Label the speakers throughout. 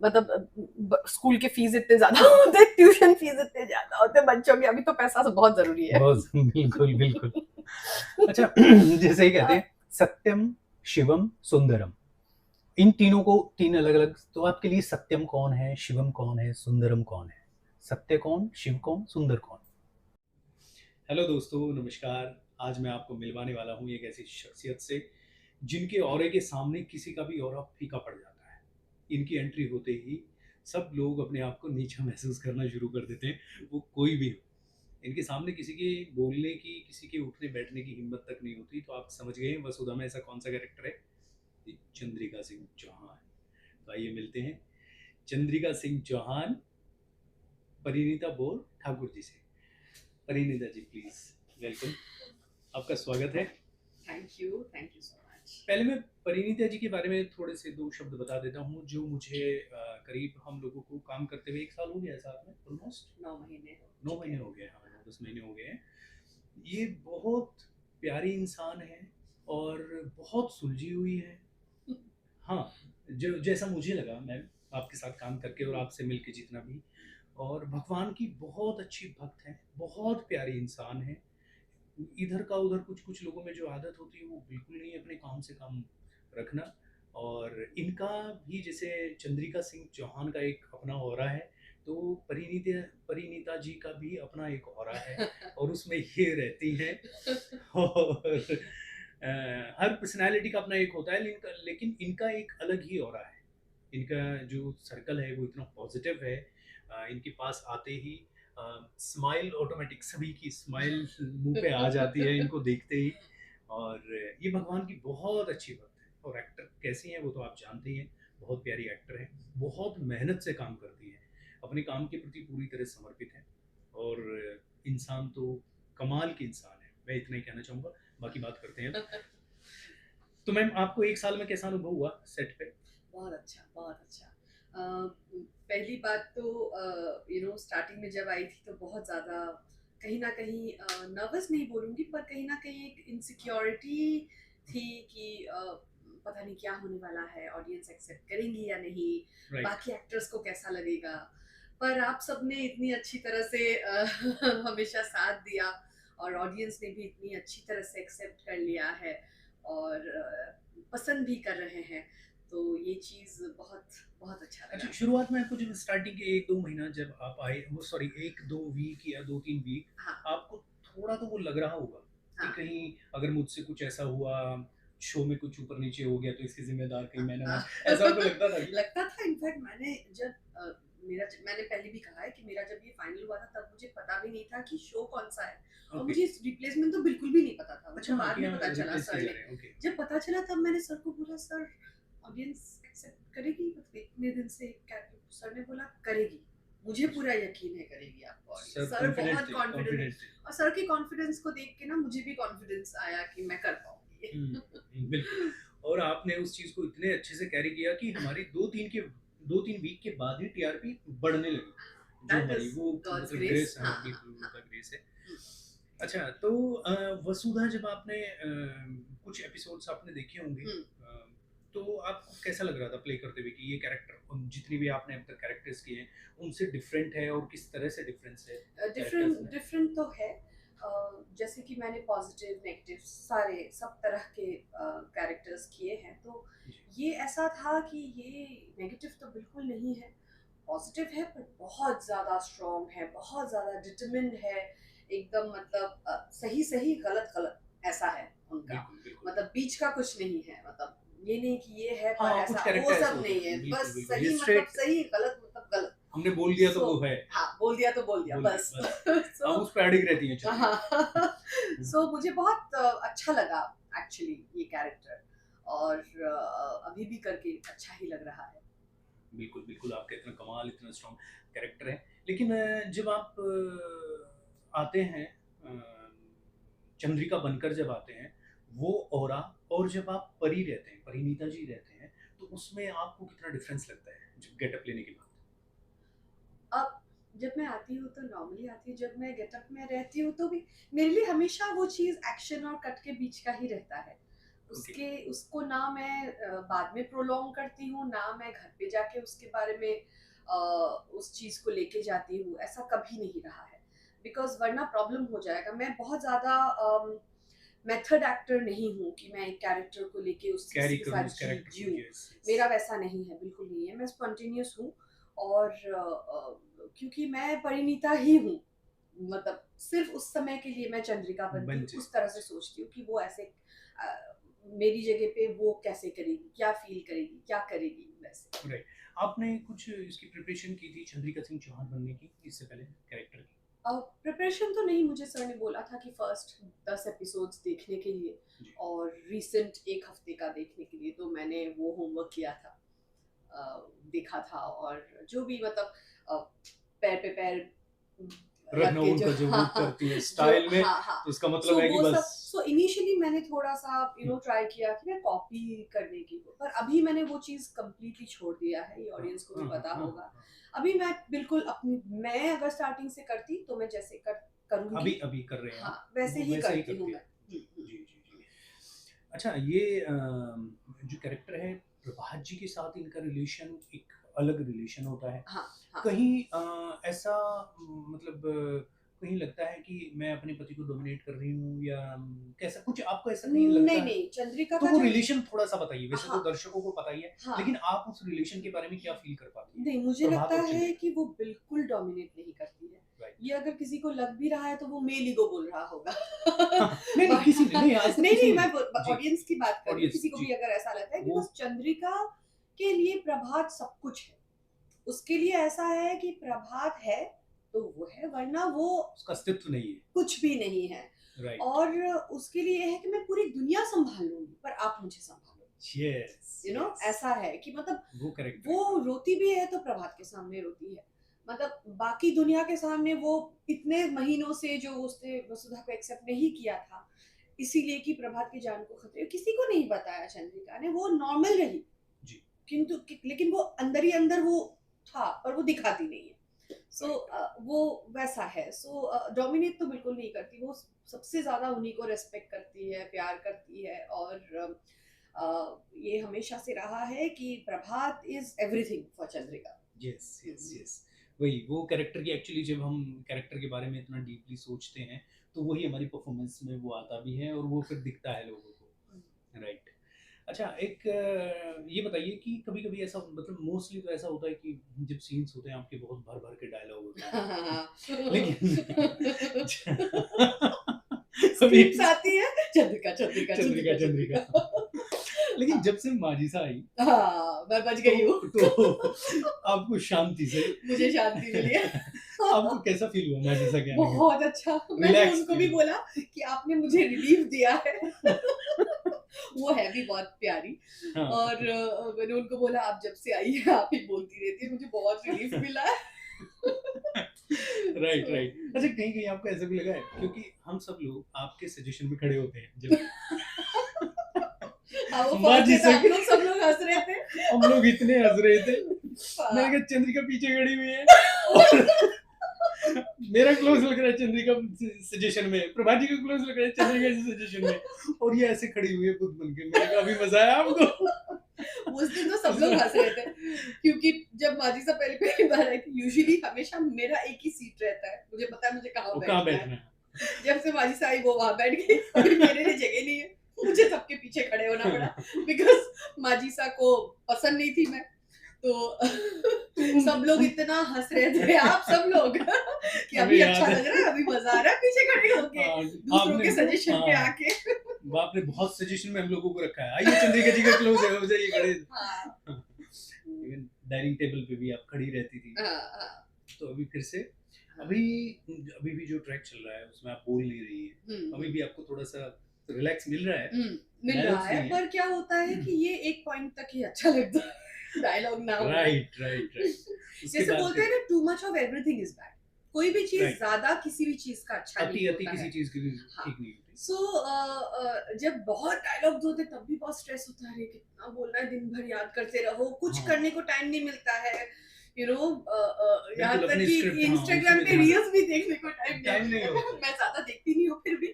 Speaker 1: मतलब स्कूल के फीस इतने ज्यादा होते, ट्यूशन फीस इतने ज्यादा होते बच्चों के, अभी तो पैसा तो बहुत जरूरी है।
Speaker 2: बहुत बिल्कुल बिल्कुल। अच्छा जैसे ही कहते हैं सत्यम, शिवम, सुंदरम, इन तीनों को तीन अलग अलग, तो आपके लिए सत्यम कौन है, शिवम कौन है, सुंदरम कौन है? सत्य कौन, शिव कौन, सुंदर कौन? हेलो दोस्तों, नमस्कार। आज मैं आपको मिलवाने वाला हूँ एक ऐसी शख्सियत से जिनके ऑरे के सामने किसी का भी ऑरा फीका पड़ जाता है। इनकी एंट्री होते ही सब लोग अपने आप को नीचा महसूस करना शुरू कर देते हैं, वो कोई भी हो। इनके सामने किसी के बोलने की, किसी के उठने बैठने की हिम्मत तक नहीं होती। तो आप समझ गए हैं वसुधा में ऐसा कौन सा कैरेक्टर है? ये चंद्रिका सिंह चौहान। तो आइए मिलते हैं चंद्रिका सिंह चौहान परिणीता बोर ठाकुर जी से। परिणीता जी प्लीज, वेलकम, आपका स्वागत है।
Speaker 1: Thank you so much.
Speaker 2: पहले मैं परिणीता जी के बारे में थोड़े से दो शब्द बता देता हूँ, जो मुझे करीब हम लोगों को काम करते हुए 1 साल हो गया है साथ में, ऑलमोस्ट 9 महीने हो गए, हाँ 9-10 महीने हो गए हैं। ये बहुत प्यारी इंसान है और बहुत सुलझी हुई है। हाँ, जो जैसा मुझे लगा मैम, आपके साथ काम करके और आपसे मिलके जितना भी, और भगवान की बहुत अच्छी भक्त है, बहुत प्यारी इंसान है। इधर का उधर कुछ कुछ लोगों में जो आदत होती है वो बिल्कुल नहीं, अपने काम से काम रखना। और इनका भी जैसे चंद्रिका सिंह चौहान का एक अपना ऑरा है, तो परिणीता जी का भी अपना एक ऑरा है और उसमें ये रहती हैं। और हर पर्सनालिटी का अपना एक होता है, लेकिन इनका एक अलग ही ऑरा है। इनका जो सर्कल है वो इतना पॉजिटिव है। इनके पास आते ही स्माइल, ऑटोमेटिक सभी की स्माइल मुंह पे आ जाती है इनको देखते ही। और ये भगवान की बहुत अच्छी बात है। और एक्टर कैसी हैं वो तो आप जानते ही हैं, बहुत प्यारी एक्टर है, बहुत मेहनत से काम करती है, अपने काम के प्रति पूरी तरह समर्पित है। और इंसान तो कमाल की इंसान है, मैं इतना ही कहना चाहूँगा, बाकी बात करते हैं। तो मैम आपको 1 साल में कैसा अनुभव हुआ सेट पे?
Speaker 1: बहुत अच्छा, बहुत अच्छा। पहली बात तो स्टार्टिंग में जब आई थी तो बहुत ज़्यादा कहीं न कहीं नर्वस नहीं बोलूँगी, पर कहीं न कहीं एक इनसिक्योरिटी थी कि पता नहीं क्या होने वाला है, ऑडियंस एक्सेप्ट करेंगी या नहीं,
Speaker 2: राइट।
Speaker 1: बाकी एक्टर्स को कैसा लगेगा। पर आप सबने इतनी अच्छी तरह से हमेशा साथ दिया और ऑडियंस ने भी इतनी अच्छी तरह से एक्सेप्ट कर लिया है और पसंद भी कर रहे हैं। तो ये चीज़ बहुत बहुत अच्छा
Speaker 2: अच्छा,
Speaker 1: लगा।
Speaker 2: शुरुआत में आपको जब स्टार्टिंग के 1-2 महीना जब आप आए, वो सॉरी 1-2 वीक या 2-3 वीक,
Speaker 1: हाँ,
Speaker 2: आपको थोड़ा तो वो लग रहा होगा कि
Speaker 1: हाँ।
Speaker 2: कहीं अगर मुझसे कुछ ऐसा हुआ, शो में कुछ ऊपर नीचे हो गया तो इसके ज़िम्मेदार कहीं मैं ना हूँ, ऐसा आपको लगता था कि?
Speaker 1: लगता था। इनफैक्ट मैंने जब मैंने पहले भी कहा है कि मेरा जब ये फाइनल हुआ था तब मुझे पता भी नहीं था कि शो कौन-सा है और
Speaker 2: ओके।
Speaker 1: मुझे इस रिप्लेसमेंट तो बिल्कुल भी नहीं पता था। मुझे
Speaker 2: अच्छा,
Speaker 1: बाद
Speaker 2: कि
Speaker 1: में
Speaker 2: हाँ
Speaker 1: पता चला
Speaker 2: रिप्लेस किए
Speaker 1: सर
Speaker 2: जा
Speaker 1: ने।
Speaker 2: रहे हैं, ओके।
Speaker 1: जब पता चला तब मैंने सर को बोला, "सर, ऑडियंस एक्सेप्ट करेगी?" मतलब इतने दिन से सर ने बोला, "करेगी। मुझे पूरा यकीन है करेगी आपको
Speaker 2: सर
Speaker 1: ऑडियंस।" सर
Speaker 2: कॉन्फिडेंट
Speaker 1: बहुत
Speaker 2: थे,
Speaker 1: कॉन्फिडेंट है
Speaker 2: कॉन्फिडेंट थे।
Speaker 1: और सर के कॉन्फिडेंस को देख के ना मुझे भी कॉन्फिडेंस आया कि मैं कर पाऊँगी।
Speaker 2: बिल्कुल। और आपने उस चीज़ को इतने अच्छे से कैरी किया कि हमारी 2-3 वीक के बाद ही टीआरपी बढ़ने लगी। जो
Speaker 1: दैट
Speaker 2: हमारी
Speaker 1: इज़
Speaker 2: वो
Speaker 1: गॉड्स
Speaker 2: मतलब
Speaker 1: ग्रेस।
Speaker 2: ग्रेस,
Speaker 1: हाँ,
Speaker 2: हाँ
Speaker 1: हाँ,
Speaker 2: बिल्कुल
Speaker 1: हाँ।
Speaker 2: उनका ग्रेस है।
Speaker 1: हुँ।
Speaker 2: अच्छा, तो वसुधा जब आपने कुछ एपिसोड्स आपने देखे होंगे,
Speaker 1: हुँ।
Speaker 2: तो आपको कैसा लग रहा था प्ले करते हुए कि ये कैरेक्टर जितनी भी आपने अब तक कैरेक्टर्स किए हैं उनसे डिफरेंट है, और किस तरह से डिफरेंस है कैरेक्टर्स
Speaker 1: डिफरेंट
Speaker 2: में?
Speaker 1: डिफरेंट तो है। जैसे कि मैंने पॉजिटिव नेगेटिव सारे सब तरह के कैरेक्टर्स किए हैं, तो
Speaker 2: जी।
Speaker 1: ये ऐसा था कि ये नेगेटिव तो बिल्कुल नहीं है, पॉजिटिव है पर बहुत ज़्यादा स्ट्रॉन्ग है, बहुत ज़्यादा डिटरमिन्ड है, एकदम मतलब सही सही गलत गलत ऐसा है उनका।
Speaker 2: बिल्कुल बिल्कुल।
Speaker 1: मतलब बीच का कुछ नहीं है, मतलब ये नहीं कि ये है पर
Speaker 2: हाँ, कुछ
Speaker 1: ऐसा वो
Speaker 2: कैरेक्टर ऐसे
Speaker 1: सब
Speaker 2: होते
Speaker 1: नहीं
Speaker 2: हैं,
Speaker 1: है,
Speaker 2: बिल्कुल
Speaker 1: बस
Speaker 2: बिल्कुल, ये
Speaker 1: सही मतलब
Speaker 2: स्ट्रेट,
Speaker 1: सही, गलत मतलब गलत।
Speaker 2: हमने बोल दिया तो
Speaker 1: सो
Speaker 2: वो है,
Speaker 1: हाँ, बोल दिया तो बोल दिया
Speaker 2: बोल
Speaker 1: बस।
Speaker 2: दिया बस।
Speaker 1: सो
Speaker 2: हम उस पे अडिग रहती हैं चंद्रिका।
Speaker 1: हाँ। सो मुझे बहुत अच्छा लगा एक्चुअली ये कैरेक्टर और अभी भी करके अच्छा ही लग रहा है।
Speaker 2: बिल्कुल बिल्कुल, आपका इतना कमाल, इतना स्ट्रॉन्ग कैरेक्टर है। लेकिन जब आप आते हैं चंद्रिका बनकर जब आते हैं, वो ऑरा, और जब आप परी रहते हैं, परिणीता जी रहते हैं, तो उसमें आपको कितना डिफरेंस लगता है जब गेटअप लेने के बाद?
Speaker 1: अब जब मैं आती हूँ तो नॉर्मली आती हूँ, जब मैं गेटअप में रहती हूँ तो भी मेरे लिए हमेशा वो चीज़ एक्शन और कट के बीच का ही रहता है। उसको ना मैं बाद में प्रोलॉन्ग करती हूँ, ना मैं घर पे जाके उसके बारे में उस चीज़ को लेके जाती हूँ, ऐसा कभी नहीं रहा है। बिकॉज़ वरना प्रॉब्लम हो जाएगा। मैं बहुत ज़्यादा मेथड एक्टर नहीं हूँ कि मैं एक कैरेक्टर को लेके उस चीज़
Speaker 2: कैरी
Speaker 1: के
Speaker 2: करूँ
Speaker 1: साथ
Speaker 2: उस कैरेक्टर को,
Speaker 1: जीऊँ।
Speaker 2: Yes yes.
Speaker 1: मेरा वैसा नहीं है, बिल्कुल नहीं है। मैं स्पॉन्टेनियस हूँ और क्योंकि मैं परिणीता ही हूँ, मतलब सिर्फ उस समय के लिए मैं चंद्रिका बनती हूँ, उस तरह से सोचती हूँ कि वो ऐसे मेरी जगह पे वो कैसे करेगी, क्या फील करेगी, क्या करेगी, वैसे।
Speaker 2: राइट। आपने कुछ इसकी प्रिपरेशन की थी चंद्रिका सिंह चौहान बनने की इससे पहले कैरेक्टर की?
Speaker 1: प्रिपरेशन तो नहीं, मुझे सर ने बोला था कि फर्स्ट 10 एपिसोड्स देखने के लिए
Speaker 2: जी।
Speaker 1: और रिसेंट 1 हफ्ते का देखने के लिए, तो मैंने वो होमवर्क किया था, देखा था और जो भी मतलब पैर पे पैर रख
Speaker 2: रखना
Speaker 1: के जो
Speaker 2: उनका जो
Speaker 1: हाँ,
Speaker 2: वो
Speaker 1: हाँ,
Speaker 2: करती है
Speaker 1: जो
Speaker 2: स्टाइल में,
Speaker 1: हाँ, हाँ।
Speaker 2: तो उसका
Speaker 1: सो
Speaker 2: मतलब है कि
Speaker 1: वो सब,
Speaker 2: बस
Speaker 1: सो इनिशियली मैंने थोड़ा-सा ट्राई किया कि मैं कॉपी करने की, पर अभी मैंने वो चीज़ कंप्लीटली छोड़ दिया है, ये
Speaker 2: हाँ,
Speaker 1: ऑडियंस को भी
Speaker 2: हाँ, हाँ,
Speaker 1: पता
Speaker 2: हाँ,
Speaker 1: होगा।
Speaker 2: हाँ।
Speaker 1: अभी मैं बिल्कुल अपनी, मैं अगर स्टार्टिंग से करती तो मैं जैसे करूँगी,
Speaker 2: अभी अभी कर रहे हैं
Speaker 1: हाँ,
Speaker 2: आप, तो
Speaker 1: वैसे
Speaker 2: वो
Speaker 1: ही
Speaker 2: वैसे ही
Speaker 1: करती हूँ
Speaker 2: करते
Speaker 1: मैं।
Speaker 2: हैं। जी, जी, जी, जी। अच्छा ये जो कैरेक्टर है प्रभात जी के साथ इनका रिलेशन एक अलग रिलेशन होता है।
Speaker 1: हाँ, हाँ।
Speaker 2: कहीं ऐसा मतलब कहीं लगता है कि मैं अपने पति को डोमिनेट कर रही हूँ या कैसा कुछ आपको ऐसा कहीं लगता
Speaker 1: नहीं,
Speaker 2: है?
Speaker 1: नहीं, चंद्रिका
Speaker 2: तो
Speaker 1: का
Speaker 2: वो
Speaker 1: जब
Speaker 2: रिलेशन थोड़ा-सा बताइए, वैसे तो
Speaker 1: हाँ,
Speaker 2: दर्शकों को पता ही है,
Speaker 1: हाँ।
Speaker 2: लेकिन आप उस रिलेशन के बारे में क्या फ़ील कर पाती हैं?
Speaker 1: नहीं, मुझे
Speaker 2: प्रभात
Speaker 1: लगता
Speaker 2: और
Speaker 1: है
Speaker 2: चंद्रिका?
Speaker 1: कि वो बिल्कुल डोमिनेट नहीं करती है।
Speaker 2: राइट।
Speaker 1: ये अगर किसी को लग भी रहा है तो वो मेल ईगो बोल रहा होगा।
Speaker 2: हाँ, नहीं, नहीं
Speaker 1: बट
Speaker 2: किसी ने नहीं आज तक
Speaker 1: नहीं,
Speaker 2: किसी
Speaker 1: नहीं,
Speaker 2: ने
Speaker 1: मैं
Speaker 2: नहीं। जी,
Speaker 1: ऑडियंस की बात कर रही हूँ,
Speaker 2: ऑडियंस
Speaker 1: किसी को
Speaker 2: जी,
Speaker 1: भी अगर ऐसा लगता है कि
Speaker 2: वो
Speaker 1: बस चंद्रिका के लिए प्रभात सब कुछ है। उसके लिए ऐसा है कि प्रभात है, तो वो है, वरना वो
Speaker 2: उसका अस्तित्व नहीं है।
Speaker 1: कुछ भी नहीं है।
Speaker 2: राइट।
Speaker 1: और उसके लिए ये है कि मैं पूरी दुनिया सँभाल लूँगी, पर आप मुझे सँभालो।
Speaker 2: Yes,
Speaker 1: you know
Speaker 2: yes.
Speaker 1: ऐसा है कि मतलब
Speaker 2: वो कैरेक्टर
Speaker 1: वो
Speaker 2: है।
Speaker 1: रोती भी है तो प्रभात के सामने रोती है, मतलब बाकी दुनिया के सामने वो इतने महीनों से जो उसने वसुधा को एक्सेप्ट नहीं किया था, इसीलिए कि प्रभात की जान को खतरे, किसी को नहीं बताया चंद्रिका ने, वो नॉर्मल रही,
Speaker 2: जी,
Speaker 1: किंतु लेकिन वो अंदर ही अंदर वो था, पर वो दिखाती नहीं है। सो
Speaker 2: राइट।
Speaker 1: वो वैसा है। सो डोमिनेट तो बिल्कुल नहीं करती, वो सबसे ज्यादा उन्हीं को रेस्पेक्ट करती है, प्यार करती है, और ये हमेशा से रहा है कि Prabhat is everything for Chandrika.
Speaker 2: Yes, yes, yes. वही वो कैरेक्टर की एक्चुअली जब हम कैरेक्टर के बारे में इतना डीपली सोचते हैं, तो वही हमारी परफॉर्मेंस में वो आता भी है और वो फिर दिखता है लोगों को। राइट। अच्छा एक ये बताइए कि कभी-कभी ऐसा मतलब मोस्टली तो ऐसा होता है कि जब सीन्स होते हैं आपके बहुत भर-भर के डायलॉग होते हैं। लेकिन अभी
Speaker 1: स्क्रिप्ट्स आती है, चंद्रिका चंद्रिका
Speaker 2: चंद्रिका,
Speaker 1: चंद्रिका
Speaker 2: चंद्रिका।
Speaker 1: चंद्रिका।
Speaker 2: लेकिन
Speaker 1: हाँ,
Speaker 2: जब से माजिसा आई
Speaker 1: हाँ, मैं बच
Speaker 2: तो
Speaker 1: गई हूँ।
Speaker 2: आपको शांति से
Speaker 1: मुझे शांति मिली है।
Speaker 2: आपको कैसा फ़ील हुआ माजिसा के आने के बाद?
Speaker 1: बहुत अच्छा, मैंने
Speaker 2: रिलैक्स
Speaker 1: उनको भी
Speaker 2: फ़ील हुआ?
Speaker 1: बोला कि आपने मुझे रिलीफ दिया है। वो है भी बहुत प्यारी,
Speaker 2: हाँ।
Speaker 1: और मैंने उनको बोला आप जब से आई हैं आप ही बोलती रहती है, मुझे बहुत रिलीफ मिला है।
Speaker 2: राइट,
Speaker 1: तो
Speaker 2: राइट। अच्छा कहीं-कहीं आपको ऐसा भी लगा है क्योंकि हम सब लोग आपके सजेशन में खड़े होते हैं जब
Speaker 1: हाँ, वो फर्स्ट डे तो
Speaker 2: माजिसा
Speaker 1: हम
Speaker 2: के
Speaker 1: लोग सब लोग हँस रहे थे।
Speaker 2: हम लोग इतने हँस रहे थे। मैंने
Speaker 1: हाँ।
Speaker 2: कहा चंद्रिका पीछे खड़ी हुई है और मेरा क्लोज लग रहा है चंद्रिका सजेशन में, प्रभात जी का क्लोज लग रहा है चंद्रिका जी सजेशन में और ये ऐसे खड़ी हुई है बुत बन के। मैंने कहा अभी मजा आया आपको?
Speaker 1: उस दिन तो सब लोग हँस रहे थे, क्योंकि जब माजिसा पहली पहली बार आई थी, यूजुअली हमेशा मेरा एक ही सीट रहता है, मुझे पता है मुझे कहाँ
Speaker 2: वो कहाँ
Speaker 1: बैठना है।
Speaker 2: बैठना है?
Speaker 1: जब से माजिसा आई वो वहाँ बैठ गई, अभी मेरे लिए जगह नहीं है, मुझे सबके पीछे खड़े होना पड़ा, बिकॉज माजिसा को पसंद नहीं थी मैं, तो सब लोग इतना हंस रहे थे, आप सब लोग कि
Speaker 2: हमें
Speaker 1: अभी
Speaker 2: याद
Speaker 1: अच्छा
Speaker 2: है।
Speaker 1: लग रहा है, अभी मजा आ रहा है पीछे खड़े होके दूसरों
Speaker 2: आपने
Speaker 1: के सजेशन पे
Speaker 2: हाँ,
Speaker 1: आके।
Speaker 2: बाप रे बहुत सजेशन में हम लोगों को रखा है। आइए चंद्रिका जी का क्लोज है, हो जाइए खड़े।
Speaker 1: हाँ,
Speaker 2: इवन डाइनिंग टेबल पे भी आप खड़ी रहती थी।
Speaker 1: हाँ, हाँ,
Speaker 2: तो अभी फिर से
Speaker 1: हाँ।
Speaker 2: अभी अभी भी जो ट्रैक चल रहा है उसमें आप बोल नहीं रही है। अभी भी आपको थोड़ा-सा रिलैक्स मिल रहा है?
Speaker 1: मिल रहा
Speaker 2: डायलॉग्स
Speaker 1: है,
Speaker 2: नहीं है?
Speaker 1: पर क्या होता है कि ये एक पॉइंट तक ही अच्छा लगता है, डायलॉग ना हो।
Speaker 2: Right, right, right. उसके
Speaker 1: जैसे
Speaker 2: बाद
Speaker 1: बोलते हैं
Speaker 2: फिर
Speaker 1: ना, too much of everything is bad. कोई भी चीज
Speaker 2: राइट,
Speaker 1: ज्यादा किसी भी चीज का अच्छा नहीं
Speaker 2: अति-अति
Speaker 1: होता
Speaker 2: किसी
Speaker 1: है।
Speaker 2: चीज़ की भी
Speaker 1: हाँ,
Speaker 2: ठीक नहीं होती।
Speaker 1: सो जब बहुत डायलॉग्स होते तब भी बहुत स्ट्रेस होता है, अरे कितना बोलना है, दिन भर याद करते रहो, कुछ
Speaker 2: हाँ,
Speaker 1: करने को टाइम नहीं मिलता है, यू नो यहाँ
Speaker 2: बिल्कुल
Speaker 1: तक
Speaker 2: अपनी
Speaker 1: कि
Speaker 2: स्क्रिप्ट हाँ, उसी
Speaker 1: इंस्टाग्राम
Speaker 2: में
Speaker 1: पे
Speaker 2: ध्यान
Speaker 1: रील्स भी देखने को टाइम नहीं
Speaker 2: टाइम नहीं
Speaker 1: मिलता है।
Speaker 2: होता है।
Speaker 1: मैं ज्यादा देखती नहीं हूँ फिर भी,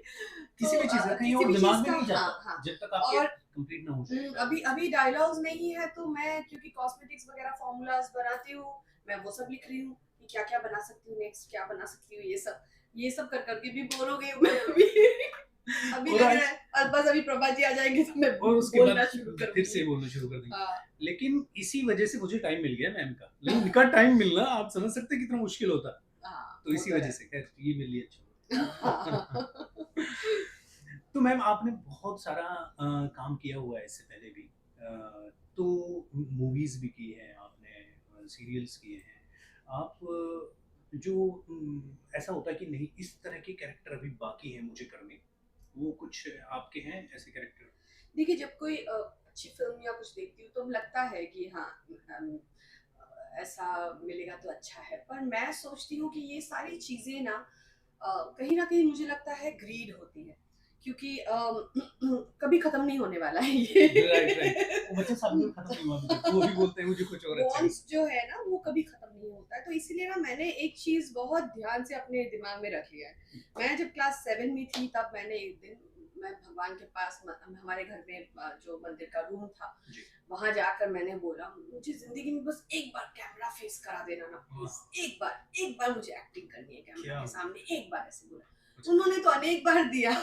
Speaker 2: किसी
Speaker 1: तो
Speaker 2: भी चीज़ का कहीं
Speaker 1: किसी
Speaker 2: और
Speaker 1: भी
Speaker 2: दिमाग
Speaker 1: चीज
Speaker 2: में
Speaker 1: का,
Speaker 2: नहीं
Speaker 1: हाँ,
Speaker 2: जाता।
Speaker 1: हाँ,
Speaker 2: जब तक आपके
Speaker 1: और
Speaker 2: कंप्लीट ना हो जाए।
Speaker 1: अभी अभी डायलॉग्स नहीं है तो मैं क्योंकि कॉस्मेटिक्स वगैरह फॉर्मूलाज बनाती हूँ, मैं वो सब लिख रही हूँ कि क्या क्या बना सकती हूँ नेक्स्ट, क्या बना सकती हूँ, ये सब कर करके भी बोर हो गई हूँ मैं अभी। अभी
Speaker 2: और
Speaker 1: लग
Speaker 2: आज
Speaker 1: रहा है बस अभी प्रभा जी आ जाएंगे तो मैं
Speaker 2: और उसके
Speaker 1: बोलना
Speaker 2: बाद
Speaker 1: शुरू कर
Speaker 2: फिर से
Speaker 1: दूंगी।
Speaker 2: बोलना शुरू कर देंगे।
Speaker 1: हाँ
Speaker 2: लेकिन इसी वजह से मुझे टाइम मिल गया मैम का, लेकिन इनका टाइम मिलना आप समझ सकते हैं कितना मुश्किल होता।
Speaker 1: हाँ
Speaker 2: तो
Speaker 1: वो
Speaker 2: इसी
Speaker 1: तो
Speaker 2: वजह
Speaker 1: है।
Speaker 2: से खैर ये मेरे लिए अच्छा हुआ।
Speaker 1: हाँ।
Speaker 2: तो मैम आपने बहुत सारा काम किया हुआ है इससे पहले भी, तो मूवीज भी की है आपने, सीरियल्स किए हैं आप, जो ऐसा होता है कि नहीं इस तरह के कैरेक्टर अभी बाकी है मुझे करने, वो कुछ आपके हैं ऐसे कैरेक्टर?
Speaker 1: देखिए जब कोई अच्छी फिल्म या कुछ देखती हूँ तो लगता है कि हाँ अम, ऐसा मिलेगा तो अच्छा है, पर मैं सोचती हूँ कि ये सारी चीजें ना कहीं ना कहीं मुझे लगता है ग्रीड होती है, क्योंकि कभी खत्म नहीं होने वाला है
Speaker 2: राइट राइट, वो बच्चा साल
Speaker 1: ये।
Speaker 2: में खत्म नहीं हुआ अभी तक, वो भी बोलते हैं मुझे कुछ और अच्छा
Speaker 1: वॉन्ट्स जो है ना वो कभी खत्म नहीं होता है, तो इसीलिए ना मैंने एक चीज बहुत ध्यान से अपने दिमाग में रख लिया है। मैं जब क्लास 7 में थी तब मैंने एक दिन, मैं भगवान के पास हमारे घर में जो मंदिर का रूम था
Speaker 2: जी।
Speaker 1: वहां जाकर मैंने बोला मुझे जिंदगी में बस एक बार कैमरा फेस करा देना ना प्लीज, एक बार मुझे एक्टिंग करनी है कैमरा
Speaker 2: क्या
Speaker 1: के सामने, एक बार ऐसे बोला।
Speaker 2: अच्छा।
Speaker 1: उन्होंने तो अनेक बार दिया।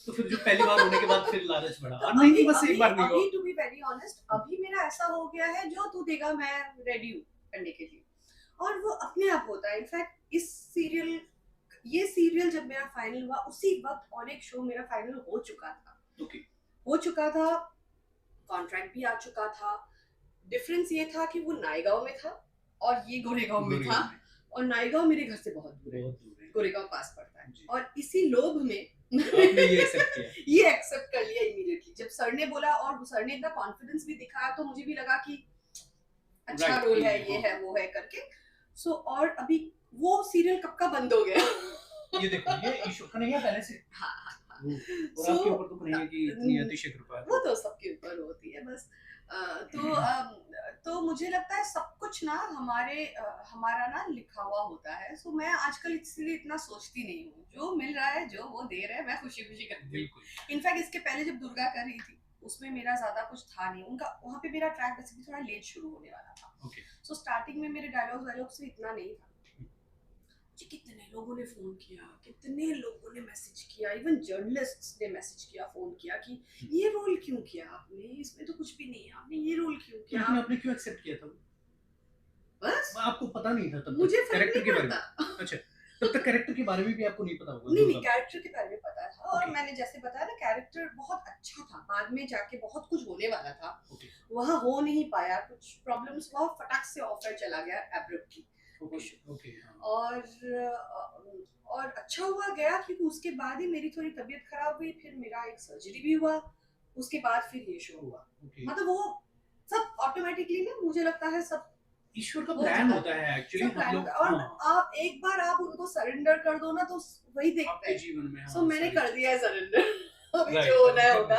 Speaker 2: तो फिर जो पहली बार होने के बाद फिर लालच बढ़ा,
Speaker 1: तो
Speaker 2: नहीं
Speaker 1: अभी
Speaker 2: नहीं बस एक
Speaker 1: अभी
Speaker 2: बार नहीं हो।
Speaker 1: अभी टू बी वेरी ऑनेस्ट अभी मेरा ऐसा हो गया है जो तू देगा मैं रेडी हूँ करने के लिए, और वो अपने आप होता है। इनफैक्ट ये सीरियल जब मेरा फाइनल हुआ उसी वक्त और एक शो मेरा फाइनल हो चुका था।
Speaker 2: ओके।
Speaker 1: हो चुका था, कॉन्ट्रैक्ट भी आ चुका था। डिफरेंस ये था कि वो नायगांव में था और ये गोरेगांव में था, और नायगांव मेरे घर से बहुत दूर है,
Speaker 2: बहुत दूर है।
Speaker 1: गोरेगांव पास पड़ता है,
Speaker 2: जी।
Speaker 1: और इसी लोभ में
Speaker 2: आपने ये एक्सेप्ट किया?
Speaker 1: ये एक्सेप्ट कर लिया इमीडिएटली जब सर ने बोला, और सर ने इतना कॉन्फिडेंस भी दिखाया तो मुझे भी लगा कि अच्छा
Speaker 2: राइट
Speaker 1: रोल है,
Speaker 2: इजी
Speaker 1: ये
Speaker 2: हाँ।
Speaker 1: है वो है करके। सो और अभी वो सीरियल कब का बंद हो गया।
Speaker 2: ये देखो ये इशू कन्हैया पहले से
Speaker 1: हाँ हाँ हाँ।
Speaker 2: और
Speaker 1: सो
Speaker 2: आपके ऊपर तो कन्हैया की इतनी अतिशय कृपा है।
Speaker 1: वो तो सबके ऊपर होती है बस। तो मुझे लगता है सब कुछ ना हमारा ना लिखा हुआ होता है। सो मैं आजकल इसलिए इतना सोचती नहीं हूँ, जो मिल रहा है जो वो दे रहे हैं मैं खुशी खुशी करती हूँ।
Speaker 2: बिल्कुल।
Speaker 1: इनफैक्ट इसके पहले जब दुर्गा कर रही थी उसमें मेरा ज्यादा कुछ था नहीं, उनका वहाँ पे मेरा ट्रैक बेसिकली थोड़ा लेट शुरू होने वाला था।
Speaker 2: ओके।
Speaker 1: सो स्टार्टिंग में मेरे डायलॉग से इतना नहीं था। मुझे कितने लोगों ने फोन किया, कितने लोगों ने मैसेज किया, इवन जर्नलिस्ट्स ने मैसेज किया, फोन किया कि ये रोल क्यों किया आपने, इसमें तो कुछ भी नहीं है, आपने ये रोल क्यों किया।
Speaker 2: लेकिन आपने क्यों एक्सेप्ट किया था?
Speaker 1: बस
Speaker 2: आपको पता नहीं था तब
Speaker 1: मुझे
Speaker 2: तक कैरेक्टर के बारे में?
Speaker 1: पड़ता।
Speaker 2: अच्छा, तब तक कैरेक्टर के बारे में भी आपको नहीं पता होगा?
Speaker 1: नहीं कैरेक्टर के बारे में पता था, और
Speaker 2: Okay.
Speaker 1: मैंने जैसे बताया ना कैरेक्टर बहुत अच्छा था, बाद में जाके बहुत कुछ होने वाला था।
Speaker 2: Okay.
Speaker 1: वहाँ हो नहीं पाया, कुछ प्रॉब्लम्स हुआ, फटाक से ऑफर चला गया एब्रप्टली।
Speaker 2: Okay, हाँ।
Speaker 1: और अच्छा हुआ गया क्योंकि उसके बाद ही मेरी थोड़ी तबीयत खराब हुई, फिर मेरा एक सर्जरी भी हुआ, उसके बाद फिर ये शो हुआ।
Speaker 2: Okay.
Speaker 1: मतलब वो सब ऑटोमेटिकली ना मुझे लगता है सब
Speaker 2: ईश्वर का प्लान होता है एक्चुअली हम लोग।
Speaker 1: और आप एक बार आप उनको सरेंडर कर दो ना तो वही देखते
Speaker 2: आपके
Speaker 1: हैं।
Speaker 2: जीवन में
Speaker 1: सो मैंने कर दिया है सरेंडर। अभी
Speaker 2: Right,
Speaker 1: जो होना है होगा।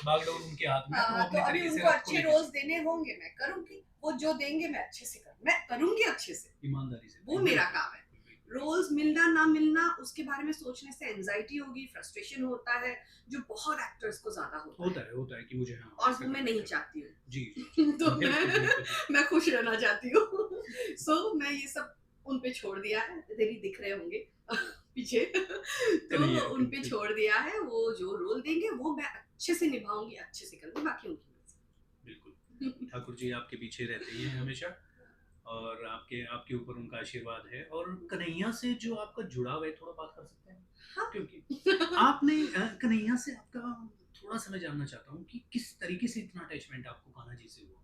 Speaker 2: बागडोर उनके हाथ में है, तो वो
Speaker 1: हाँ,
Speaker 2: अपने
Speaker 1: तो अभी
Speaker 2: तरीके से
Speaker 1: उनको
Speaker 2: आपको
Speaker 1: अच्छे
Speaker 2: लेके
Speaker 1: रोल्स देने होंगे, मैं करूंगी, वो जो देंगे मैं अच्छे से मैं करूंगी अच्छे से,
Speaker 2: ईमानदारी से,
Speaker 1: वो मेरा काम है। रोल्स मिलना ना मिलना उसके बारे में सोचने से एंजाइटी होगी, फ्रस्ट्रेशन होता है, जो बहुत एक्टर्स को ज्यादा
Speaker 2: होता है कि मुझे हाँ,
Speaker 1: और वो मैं नहीं चाहती हूँ।
Speaker 2: जी
Speaker 1: तो
Speaker 2: बिल्कुल।
Speaker 1: मैं खुश रहना चाहती हूँ। सो मैं ये सब उन पे छोड़ दिया है, तेरी दिख रहे होंगे पीछे। तो उन पे छोड़ दिया है, वो जो रोल देंगे वो मैं अच्छे से निभाऊंगी, अच्छे से करूंगी, बाकी उनकी मर्जी।
Speaker 2: बिल्कुल। ठाकुर जी आपके पीछे रहते हैं हमेशा, और आपके ऊपर उनका आशीर्वाद है, और कन्हैया से जो आपका जुड़ाव है थोड़ा बात कर सकते हैं?
Speaker 1: हाँ।
Speaker 2: क्योंकि आपने कन्हैया से आपका थोड़ा सा मैं जानना चाहता हूँ कि किस तरीके से इतना अटैचमेंट आपको कान्हा जी से हुआ?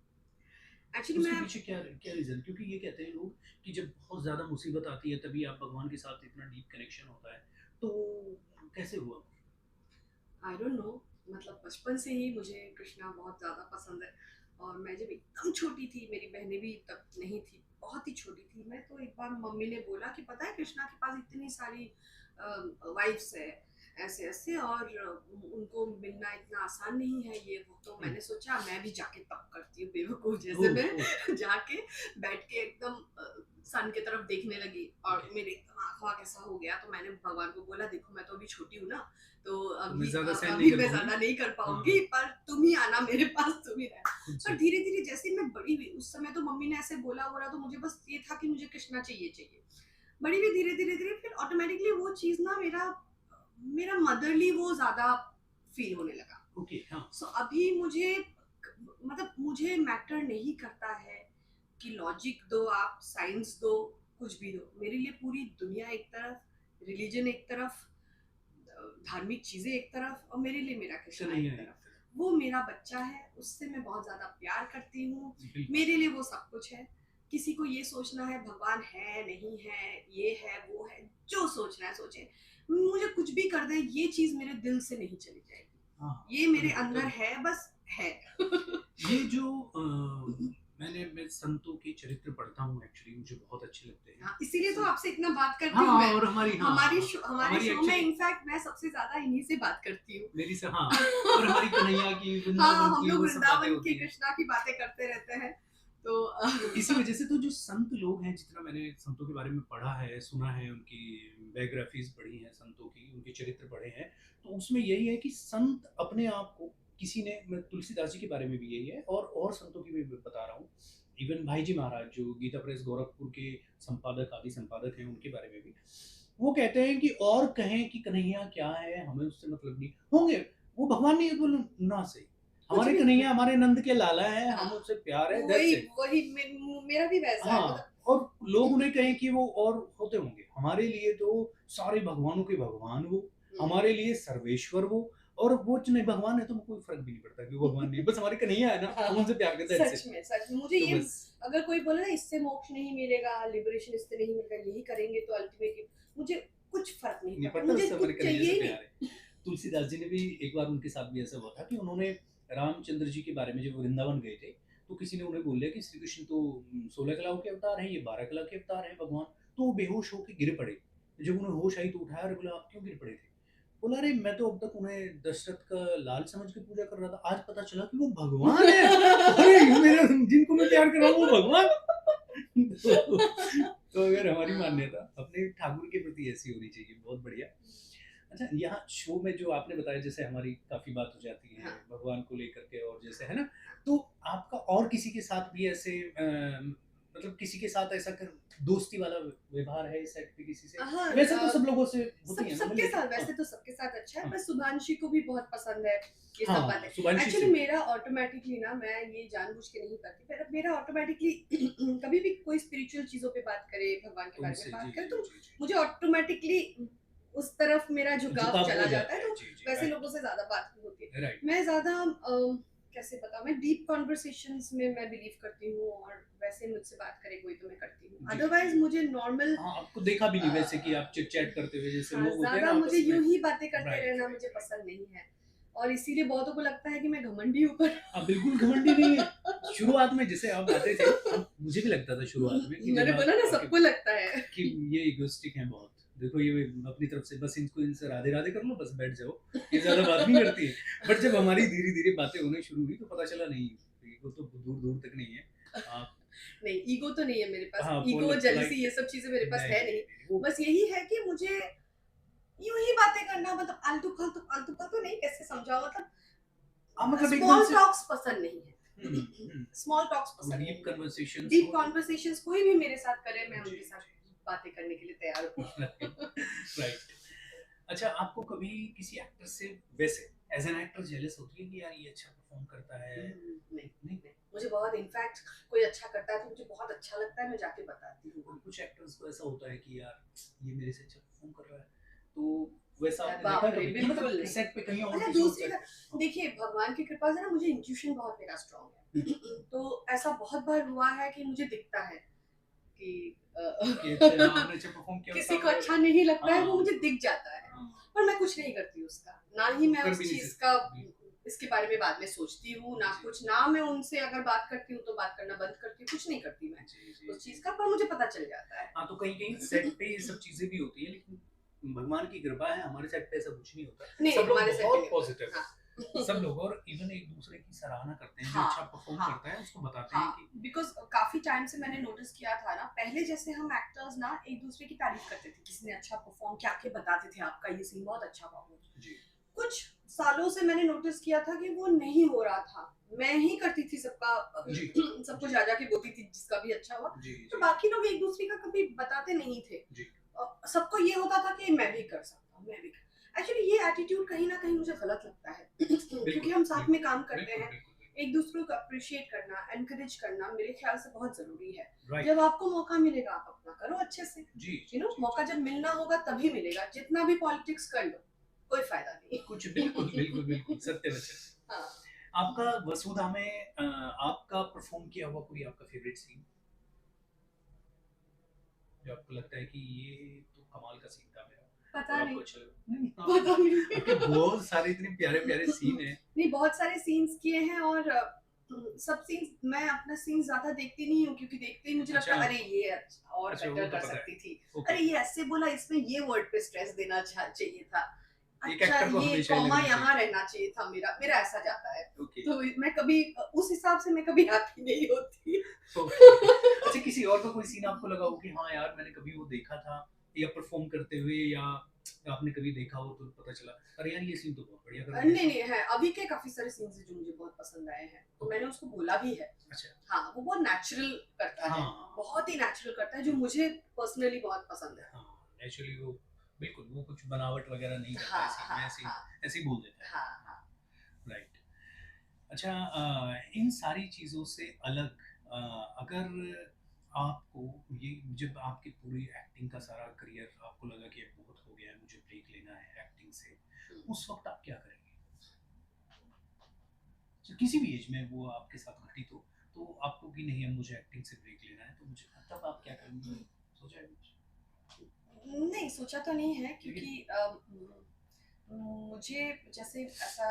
Speaker 1: एक्चुअली
Speaker 2: उसके
Speaker 1: मैं
Speaker 2: पीछे क्या रीजन? क्योंकि ये कहते हैं लोग कि जब बहुत ज्यादा मुसीबत आती है तभी आप भगवान के साथ इतना डीप कनेक्शन होता है, तो कैसे हुआ?
Speaker 1: आई डोंट नो, मतलब बचपन से ही मुझे कृष्णा बहुत ज़्यादा पसंद है, और मैं जब एकदम छोटी थी, मेरी बहनें भी तब नहीं थी, बहुत ही छोटी थी मैं, तो एक बार मम्मी ने बोला कि पता है कृष्णा के पास इतनी सारी वाइफ्स है ऐसे ऐसे, और उनको मिलना इतना आसान नहीं है ये वो। तो मैंने सोचा मैं भी जाके तप करती हूँ बेवकूफ जैसे, मैं जाके बैठ के एकदम सन की तरफ देखने लगी, और मेरे एकदम आँख वाँख ऐसा हो गया। तो मैंने भगवान को बोला देखो मैं तो अभी छोटी हूँ ना, तो
Speaker 2: मैं ज़्यादा सहन नहीं
Speaker 1: अभी
Speaker 2: कर
Speaker 1: मैं
Speaker 2: पाऊंगी।
Speaker 1: ज़्यादा नहीं कर
Speaker 2: हाँ,
Speaker 1: पाऊँगी, पर तुम ही आना मेरे पास, तुम ही रहना।
Speaker 2: खुद
Speaker 1: पर
Speaker 2: से।
Speaker 1: धीरे-धीरे जैसे मैं बड़ी हुई, उस समय तो मम्मी ने ऐसे बोला तो मुझे बस ये था कि मुझे कृष्णा चाहिए। बड़ी हुई धीरे-धीरे फिर ऑटोमैटिकली वो चीज़ ना मेरा मेरा मदरली वो ज़्यादा फ़ील होने लगा।
Speaker 2: ओके, हाँ।
Speaker 1: सो अभी मुझे मतलब मुझे मैटर नहीं करता है कि लॉजिक दो आप, साइंस दो, कुछ भी दो। मेरे लिए पूरी दुनिया एक तरफ, रिलीजन एक तरफ, धार्मिक चीज़ें एक तरफ, और मेरे लिए मेरा कृष्णा
Speaker 2: कन्हैया
Speaker 1: एक
Speaker 2: एक
Speaker 1: तरफ। वो मेरा बच्चा है, उससे मैं बहुत ज़्यादा प्यार करती हूँ।
Speaker 2: बिल्कुल।
Speaker 1: मेरे लिए वो सब कुछ है। किसी को ये सोचना है भगवान है, नहीं है, ये है, वो है, जो सोचना है सोचे। मुझे कुछ भी कर दे, ये चीज़ मेरे दिल से नहीं चली जाएगी।
Speaker 2: हाँ,
Speaker 1: ये मेरे अंदर
Speaker 2: करेक्ट।
Speaker 1: है, बस है।
Speaker 2: ये जो मैं संतों के चरित्र पढ़ता हूँ, एक्चुअली मुझे बहुत अच्छे लगते हैं।
Speaker 1: हाँ, इसीलिए तो आपसे इतना बात करती
Speaker 2: हाँ,
Speaker 1: हूँ मैं।
Speaker 2: और हमारी
Speaker 1: हमारे
Speaker 2: हमारी
Speaker 1: शो में
Speaker 2: एक्चुअली
Speaker 1: इनफैक्ट मैं सबसे ज़्यादा इन्हीं से बात करती हूँ।
Speaker 2: मेरी से हाँ, और हमारी कन्हैया की,
Speaker 1: हाँ,
Speaker 2: वृंदावन
Speaker 1: हम
Speaker 2: की
Speaker 1: लोग
Speaker 2: वो सब बातें
Speaker 1: वृंदावन
Speaker 2: होती
Speaker 1: की,
Speaker 2: हैं।
Speaker 1: कृष्णा की बातें करते रहते हैं। तो
Speaker 2: तो इसी वजह से तो जो संत लोग हैं, जितना मैंने संतों के बारे में पढ़ा है, सुना है, उनकी बायोग्राफीज पढ़ी हैं संतों की, उनके चरित्र पढ़े हैं, तो उसमें यही है कि संत अपने आप को, किसी ने, मैं तुलसीदास जी के बारे में भी यही है, और संतों की भी बता रहा हूँ, इवन भाई जी महाराज जो गीता प्रेस गोरखपुर के संपादक, आदि संपादक हैं, उनके बारे में भी वो कहते हैं कि और कहें कि कन्हैया क्या है, हमें उससे मतलब नहीं, होंगे वो भगवान नहीं है तो ना सही,
Speaker 1: कुछ
Speaker 2: हमारे
Speaker 1: भी
Speaker 2: कन्हैया हमारे नंद के लाला है,
Speaker 1: हाँ,
Speaker 2: हमें उससे प्यार है,
Speaker 1: वही
Speaker 2: दैट्स इट।
Speaker 1: वही मेरा भी वैसा है,
Speaker 2: हाँ,
Speaker 1: मतलब
Speaker 2: और लोग उन्हें कहें कि वो और होते होंगे, हमारे लिए तो सारे भगवानों के भगवान वो, हमारे लिए सर्वेश्वर वो, और वो नहीं भगवान है तो कोई फर्क भी नहीं पड़ता कि वो भगवान नहीं, बस हमारे कन्हैया है ना, हम उनसे प्यार करते हैं,
Speaker 1: सच में मुझे
Speaker 2: तो
Speaker 1: ये,
Speaker 2: बस
Speaker 1: अगर कोई बोले ना इससे मोक्ष नहीं मिलेगा, लिबरेशन इससे नहीं मिलेगा, यही करेंगे तो अल्टीमेटली, मुझे कुछ फर्क नहीं
Speaker 2: नहीं
Speaker 1: पड़ता,
Speaker 2: पड़ता,
Speaker 1: मुझे
Speaker 2: उससे हमारे
Speaker 1: कुछ
Speaker 2: कन्हैया
Speaker 1: चाहिए
Speaker 2: से
Speaker 1: ही
Speaker 2: प्यार
Speaker 1: नहीं।
Speaker 2: है। तुलसीदास जी ने भी एक बार, उनके साथ भी ऐसा हुआ था कि उन्होंने रामचंद्र जी के बारे में, जब वृंदावन गए थे, तो किसी ने उन्हें बोल दिया कि श्री कृष्ण तो 16 कलाओं के अवतार हैं, ये 12 कला के अवतार हैं भगवान, तो वो बेहोश होकर गिर पड़े। जब उन्हें होश आई तो उठाया और बोला आप क्यों गिर पड़े थे? बोला अरे मैं तो अब तक उन्हें दशरथ का लाल समझ के पूजा कर रहा था, आज पता चला कि वो भगवान है। अरे ये मेरा, जिनको मैं प्यार कर रहा हूँ वो भगवान। तो अगर हमारी मान्यता अपने ठाकुर के प्रति ऐसी होनी चाहिए, बहुत बढ़िया। अच्छा, यहाँ शो में जो आपने बताया, जैसे हमारी काफी बात हो जाती है
Speaker 1: हाँ।
Speaker 2: भगवान को लेकर के, और जैसे है ना, तो आपका और किसी के साथ भी ऐसे मतलब किसी के साथ ऐसा दोस्ती वाला व्यवहार है इस सेट पे किसी से?
Speaker 1: हाँ,
Speaker 2: वैसे तो सब लोगों से होती है ना,
Speaker 1: सबके
Speaker 2: लेकिन
Speaker 1: साथ, वैसे
Speaker 2: हाँ,
Speaker 1: तो सबके साथ अच्छा है,
Speaker 2: हाँ,
Speaker 1: पर सुधांशी को भी बहुत पसंद है ये सब
Speaker 2: हाँ,
Speaker 1: बातें।
Speaker 2: शुभांशी
Speaker 1: एक्चुअली
Speaker 2: से
Speaker 1: मेरा ऑटोमेटिकली ना, मैं ये जानबूझ के नहीं करती, पर मेरा ऑटोमेटिकली कभी भी कोई स्पिरिचुअल चीजों पे बात करे, भगवान के बारे में
Speaker 2: उनसे जी
Speaker 1: बात
Speaker 2: जी
Speaker 1: करे, तो
Speaker 2: जी जी
Speaker 1: मुझे ऑटोमेटिकली उस तरफ मेरा झुकाव
Speaker 2: झुकाव
Speaker 1: चला
Speaker 2: हो
Speaker 1: जाता
Speaker 2: जाता
Speaker 1: है,
Speaker 2: है,
Speaker 1: तो
Speaker 2: जी जी,
Speaker 1: वैसे
Speaker 2: राइट
Speaker 1: लोगों से ज्यादा बात नहीं होती है।
Speaker 2: राइट।
Speaker 1: मैं ज्यादा कैसे बताऊं, मैं डीप कॉन्वर्सेशंस में मैं बिलीव करती हूँ, और वैसे मुझसे बात करे कोई तो मैं करती हूँ,
Speaker 2: जी
Speaker 1: अदरवाइज
Speaker 2: जी,
Speaker 1: मुझे नॉर्मल,
Speaker 2: हाँ, आपको देखा भी नहीं वैसे कि आप चिट चैट करते हुए, जैसे
Speaker 1: हाँ,
Speaker 2: लोग होते हैं ना
Speaker 1: ज्यादा मुझे
Speaker 2: आपस में।
Speaker 1: यूं ही बातें करते
Speaker 2: राइट
Speaker 1: रहना
Speaker 2: राइट
Speaker 1: मुझे
Speaker 2: राइट।
Speaker 1: पसंद नहीं है, और इसीलिए बहुतों को लगता है कि मैं घमंडी हूँ, पर
Speaker 2: हाँ, बिल्कुल घमंडी नहीं है। शुरुआत में जैसे आप आते थे, मुझे भी लगता था शुरुआत में कि जब
Speaker 1: मैंने
Speaker 2: आप
Speaker 1: बोला ना,
Speaker 2: आके
Speaker 1: सबको लगता है।
Speaker 2: कि ये इगोइस्टिक हैं बहुत। देखो ये अपनी तरफ से बस इनको, इनसे राधे-राधे कर लो, बस बैठ जाओ। ये ज़्यादा बात नहीं करती है। बट जब हमारी धीरे-धीरे बातें होने शुरू हुई तो पता चला नहीं, ईगो तो दूर-दूर तक नहीं है। आप
Speaker 1: नहीं, ईगो तो नहीं है मेरे पास,
Speaker 2: हाँ,
Speaker 1: ईगो जेलसी
Speaker 2: पोलाइट
Speaker 1: ये सब चीजें मेरे पास
Speaker 2: नहीं,
Speaker 1: है
Speaker 2: नहीं,
Speaker 1: नहीं।
Speaker 2: नहीं, वो
Speaker 1: बस यही है कि मुझे यूं ही बातें करना, मतलब आलतू फालतू नहीं, कैसे समझाओ, मतलब
Speaker 2: मतलब एकदम
Speaker 1: स्मॉल
Speaker 2: से
Speaker 1: टॉक्स पसंद नहीं
Speaker 2: हुँ,
Speaker 1: है।
Speaker 2: हुँ।
Speaker 1: स्मॉल टॉक्स
Speaker 2: तो
Speaker 1: पसंद
Speaker 2: डीप
Speaker 1: नहीं है।
Speaker 2: कन्वर्सेशंस
Speaker 1: डीप
Speaker 2: हो तो
Speaker 1: कॉन्वर्सेशंस कोई भी मेरे साथ करे, मैं
Speaker 2: जी,
Speaker 1: उनके साथ
Speaker 2: जी।
Speaker 1: बातें करने के लिए तैयार हूँ।
Speaker 2: राइट। अच्छा, आपको कभी किसी एक्टर से वैसे एज़ एन एक्टर जेलस होती है कि यार ये अच्छा परफॉर्म करता है?
Speaker 1: नहीं,
Speaker 2: नहीं?
Speaker 1: मुझे बहुत, इनफैक्ट कोई अच्छा करता है तो मुझे बहुत अच्छा लगता है, मैं जाके बताती हूँ।
Speaker 2: और कुछ एक्टर्स को ऐसा होता है कि यार ये मेरे से अच्छा परफॉर्म कर रहा है, तो वैसा आपने देखा
Speaker 1: बाप रे,
Speaker 2: कभी कि
Speaker 1: बिल्कुल
Speaker 2: मतलब
Speaker 1: नहीं।
Speaker 2: सेट पे कहीं और
Speaker 1: अच्छा,
Speaker 2: किसी और
Speaker 1: दूसरी
Speaker 2: सेट
Speaker 1: बात,
Speaker 2: पे?
Speaker 1: देखिए भगवान की कृपा से ना मुझे इंट्यूशन बहुत मेरा स्ट्रांग है। तो ऐसा बहुत बार हुआ है कि मुझे दिखता है कि
Speaker 2: कि अच्छा आपने अच्छा परफॉर्म किया और
Speaker 1: किसी को
Speaker 2: सामने
Speaker 1: अच्छा
Speaker 2: वाले
Speaker 1: नहीं लगता है, वो
Speaker 2: हाँ,
Speaker 1: मुझे दिख जाता है,
Speaker 2: हाँ,
Speaker 1: पर मैं कुछ नहीं करती उसका, ना ही मैं
Speaker 2: कर
Speaker 1: उस
Speaker 2: भी नहीं
Speaker 1: चीज
Speaker 2: सकते।
Speaker 1: का
Speaker 2: बिल्कुल,
Speaker 1: इसके बारे में बाद में सोचती हूँ, ना
Speaker 2: जी,
Speaker 1: कुछ, ना मैं उनसे अगर बात करती हूँ तो बात करना बंद करती हूँ, कुछ नहीं करती मैं
Speaker 2: जी, जी,
Speaker 1: उस चीज
Speaker 2: जी।
Speaker 1: का, पर मुझे पता चल जाता है।
Speaker 2: हाँ, तो कहीं-कहीं सेट पे ये सब चीज़ें भी होती हैं, लेकिन भगवान की कृपा है, हमारे सेट पे ऐसा कुछ नहीं होता।
Speaker 1: नहीं,
Speaker 2: सब लोग
Speaker 1: हमारे सेट पे
Speaker 2: बहुत
Speaker 1: नहीं
Speaker 2: पॉजिटिव
Speaker 1: होता।
Speaker 2: हैं,
Speaker 1: हाँ।
Speaker 2: सब लोग, और इवन एक-दूसरे की सराहना करते हैं, जो
Speaker 1: हाँ,
Speaker 2: अच्छा परफॉर्म
Speaker 1: हाँ,
Speaker 2: करता है उसको बताते हैं
Speaker 1: हाँ,
Speaker 2: कि
Speaker 1: बिकॉज़ काफ़ी टाइम से मैंने नोटिस किया था ना, पहले जैसे हम एक्टर्स ना एक-दूसरे की तारीफ़ करते थे, किसी ने अच्छा परफ़ॉर्म किया के बताते थे, आपका ये सीन बहुत अच्छा हुआ।
Speaker 2: जी,
Speaker 1: कुछ सालों से मैंने नोटिस किया था कि वो नहीं हो रहा था। मैं ही करती थी सबका सबको जा जा के बोलती थी जिसका भी अच्छा हुआ, तो बाकी लोग एक दूसरे का कभी बताते नहीं थे। सबको ये होता था कि मैं भी कर सकता हूँ, मैं भी। एक्चुअली ये एटीट्यूड कहीं ना कहीं मुझे गलत लगता है क्योंकि हम साथ में काम करते हैं, एक दूसरे को अप्रिशिएट करना, एनकरेज करना मेरे ख्याल से बहुत जरूरी है। जब आपको मौका मिलेगा आप अपना करो अच्छे से, यू नो, मौका जब मिलना होगा तभी मिलेगा। जितना भी पॉलिटिक्स कर लो कोई फायदा नहीं
Speaker 2: कुछ। बिल्कुल बिल्कुल बिल्कुल सत्य वचन। हाँ। आपका वसुधा में आपका परफॉर्म किया हुआ कोई आपका फेवरेट सीन जो आपको लगता है कि ये तो कमाल का सीन था मेरा?
Speaker 1: पता नहीं,
Speaker 2: पता नहीं। बहुत सारे इतने प्यारे प्यारे सीन हैं।
Speaker 1: नहीं, बहुत सारे सीन्स किए हैं और सब सीन्स मैं अपना सीन ज्यादा देखती नहीं हूँ क्योंकि देखते ही मुझे लगता है अरे ये और बेटर कर सकती थी, अरे ये ऐसे बोला, इसमें ये वर्ड पे स्ट्रेस देना चाहिए था, अच्छा ये कॉमा यहाँ रहना चाहिए था, मेरा ऐसा जाता है। तो मैं कभी उस हिसाब से मैं कभी हैप्पी नहीं होती।
Speaker 2: अच्छा, किसी और का कोई सीन आपको लगा हो कि हाँ यार मैंने कभी वो देखा था, या परफॉर्म करते हुए, या आपने कभी देखा हो तो पता चला अरे यार ये सीन तो बहुत बढ़िया कर?
Speaker 1: नहीं है, अभी के काफी सारे सीन्स हैं जो मुझे बहुत पसंद आए हैं, तो मैंने उसको बोला भी है।
Speaker 2: अच्छा।
Speaker 1: हाँ, वो बहुत नेचुरल करता है, बहुत ही नेचुरल करता है, जो मुझे पर्सनली बहुत पसंद है।
Speaker 2: हाँ, नेचुरली वो बिल्कुल, वो कुछ बनावट वगैरह नहीं करता है, ऐसे ही बोल देता है। हाँ, राइट। अच्छा, इन सारी चीज़ों से अलग अगर आपको ये, जब आपकी पूरी एक्टिंग का सारा करियर आपको लगा कि अब बहुत हो गया है, मुझे ब्रेक लेना है एक्टिंग से, उस वक्त आप क्या करेंगे? तो किसी भी एज में वो आपके साथ घटित हो, तो आपको कि नहीं अब मुझे एक्टिंग से ब्रेक लेना है, तो मुझे तब आप क्या करेंगे? सोचा है कुछ?
Speaker 1: नहीं, सोचा तो नहीं है क्योंकि मुझे जैसे ऐसा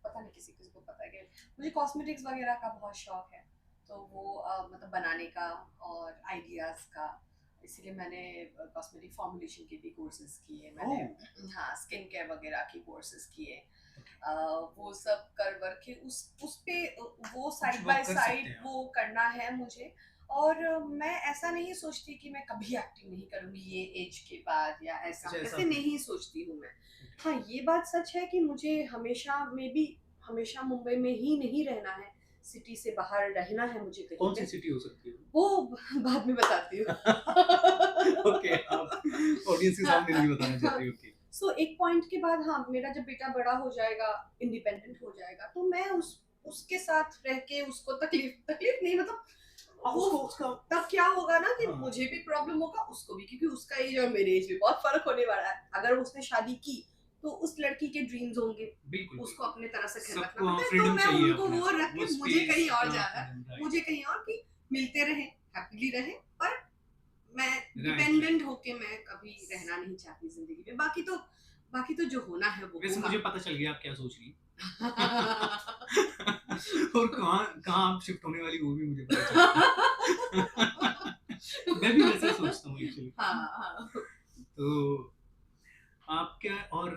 Speaker 1: पता नहीं किसी को पता है कि मुझे कॉस्मेटिक्स वगैरह का बहुत शौक है, तो वो मतलब बनाने का और आइडियाज़ का, इसीलिए मैंने कॉस्मेटिक फॉर्मुलेशन के भी कोर्सेज किए मैंने। हाँ, स्किन केयर वगैरह के कोर्सेज किए, वो सब कर के उस पे वो साइड बाय साइड वो करना है मुझे। और मैं ऐसा नहीं सोचती कि मैं कभी एक्टिंग नहीं करूंगी ये एज के बाद या ऐसे नहीं सोचती हूँ मैं। हाँ, ये बात सच है कि मुझे हमेशा मुंबई में ही नहीं रहना है, सिटी से बाहर रहना है मुझे कहीं।
Speaker 2: कौन सी सिटी हो सकती है
Speaker 1: वो बाद में बताती हूँ।
Speaker 2: ओके, आप ऑडियंस के सामने नहीं बताना चाहती? ओके।
Speaker 1: सो एक पॉइंट के बाद, हाँ, मेरा जब बेटा बड़ा हो जाएगा, इंडिपेंडेंट हो जाएगा, तो मैं उसके साथ रह के उसको तकलीफ नहीं, मतलब उसका तब क्या होगा ना कि मुझे भी प्रॉब्लम होगा, उसको भी, क्योंकि उसका एज और मेरे एज में बहुत फर्क होने वाला है। अगर उसने शादी की तो उस लड़की के ड्रीम्स होंगे, उसको अपने तरह से ख्याल रखना पड़ता है, तो मैं उनको वो रख के मुझे कहीं और जाना है, मुझे कहीं और की मिलते रहे, हैप्पीली रहे, पर मैं डिपेंडेंट होके मैं कभी रहना नहीं चाहती जिंदगी में। बाकी तो जो होना है वो
Speaker 2: वैसे मुझे पता चल गया आप क्या सोच रही और कहाँ आप शिफ्ट होने वाली, वो भी मुझे पता चल मैं भी वैसा सोचता हूँ एक्चुअली।
Speaker 1: हाँ।
Speaker 2: तो आप क्या, और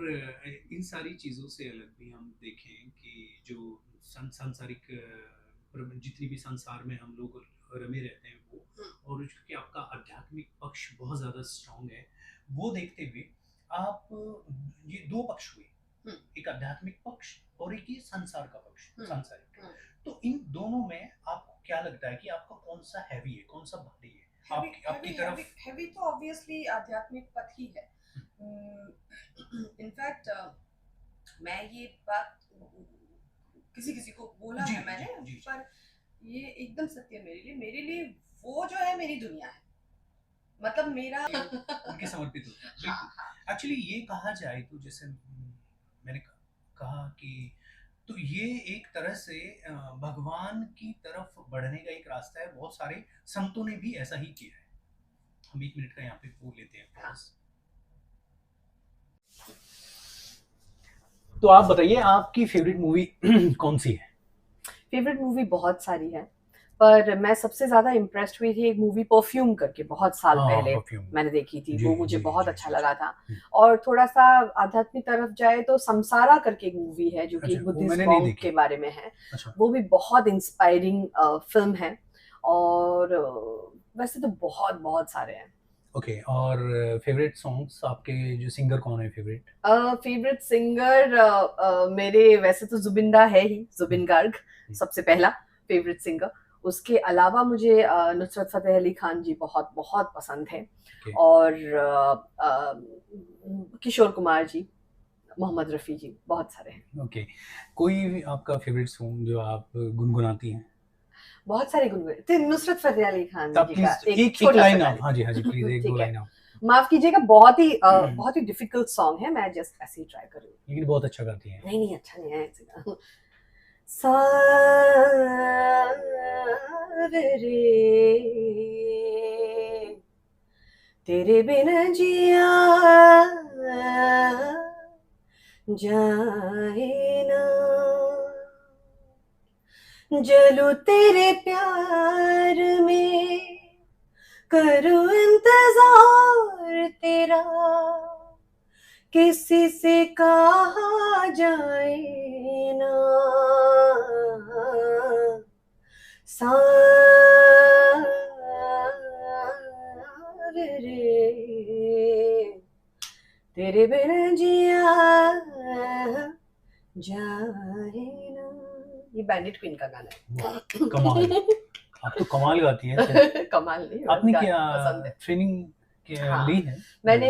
Speaker 2: इन सारी चीज़ों से अलग भी हम देखें कि जो सांसारिक जितनी भी संसार में हम लोग रमे रहते हैं वो, और क्योंकि आपका आध्यात्मिक पक्ष बहुत ज़्यादा स्ट्रांग है, वो देखते हुए आप, ये दो पक्ष हुए, एक आध्यात्मिक पक्ष और एक ये संसार का पक्ष, सांसारिक, तो इन दोनों में आपको क्या लगता है कि आपका कौन सा हैवी है, कौन सा भारी है? आपकी तरफ
Speaker 1: हैवी तो ऑब्वियसली आध्यात्मिक पथ ही है। इनफैक्ट मैं ये बात किसी को बोला है मैंने, पर ये एकदम सत्य मेरे लिए वो जो है मेरी दुनिया है, मतलब मेरा
Speaker 2: उनके समर्पित होता है। एक्चुअली ये कहा जाए तो, जैसे मैंने कहा कि तो ये एक तरह से भगवान की तरफ बढ़ने का एक रास्ता है, बहुत सारे संतों ने भी ऐसा ही किया है। हम 1 मिनट का यहाँ पे वो लेते हैं पॉज। तो आप बताइए आपकी फेवरेट मूवी कौन सी है?
Speaker 1: फेवरेट मूवी बहुत सारी है, पर मैं सबसे ज्यादा इम्प्रेस्ड हुई थी एक मूवी परफ्यूम करके, बहुत साल पहले मैंने देखी थी, वो मुझे बहुत अच्छा लगा था। और थोड़ा सा आध्यात्मिक तरफ जाए तो संसारा करके एक मूवी है जो कि बुद्धिस्ट मॉन्क के बारे में है। वो भी बहुत इंस्पायरिंग फिल्म है, और वैसे तो बहुत सारे हैं।
Speaker 2: ओके, और फेवरेट सॉन्ग्स आपके, जो सिंगर कौन है फेवरेट?
Speaker 1: फेवरेट सिंगर मेरे वैसे तो जुबिंदा है ही, जुबिन गार्ग सबसे पहला फेवरेट सिंगर। उसके अलावा मुझे नुसरत फतेह अली खान जी बहुत बहुत पसंद है।
Speaker 2: Okay.
Speaker 1: और किशोर कुमार जी, मोहम्मद रफ़ी जी, बहुत सारे हैं।
Speaker 2: ओके, कोई आपका फेवरेट सॉन्ग जो आप गुनगुनाती हैं?
Speaker 1: बहुत सारे गुनगुने तो नुसरत फतेह अली खान
Speaker 2: तो आप
Speaker 1: जी का
Speaker 2: प्लीज
Speaker 1: एक
Speaker 2: एक
Speaker 1: छोटा सा
Speaker 2: लाइन आप,
Speaker 1: गाने
Speaker 2: हाँ जी हाँ जी, प्लीज एक दो
Speaker 1: ठीक है,
Speaker 2: लाइन आप।
Speaker 1: माफ कीजिएगा, बहुत ही डिफिकल्ट सॉन्ग है, मैं जस्ट ऐसे ही ट्राई करूंगी।
Speaker 2: लेकिन बहुत अच्छा गाती हैं।
Speaker 1: नहीं नहीं, अच्छा नहीं है ऐसे। सावरे तेरे बिना जिया जाए ना, जलू तेरे प्यार में, करूं इंतजार तेरा, किसी से कहा जाए ना, सावरे तेरे बिना जिया जाए ना। ये बैंडिट क्वीन का गाना है।
Speaker 2: कमाल, आप तो कमाल गाती हैं।
Speaker 1: कमाल नहीं,
Speaker 2: आपने
Speaker 1: गाना
Speaker 2: क्या
Speaker 1: पसंद है।
Speaker 2: ट्रेनिंग
Speaker 1: हाँ,
Speaker 2: ली है?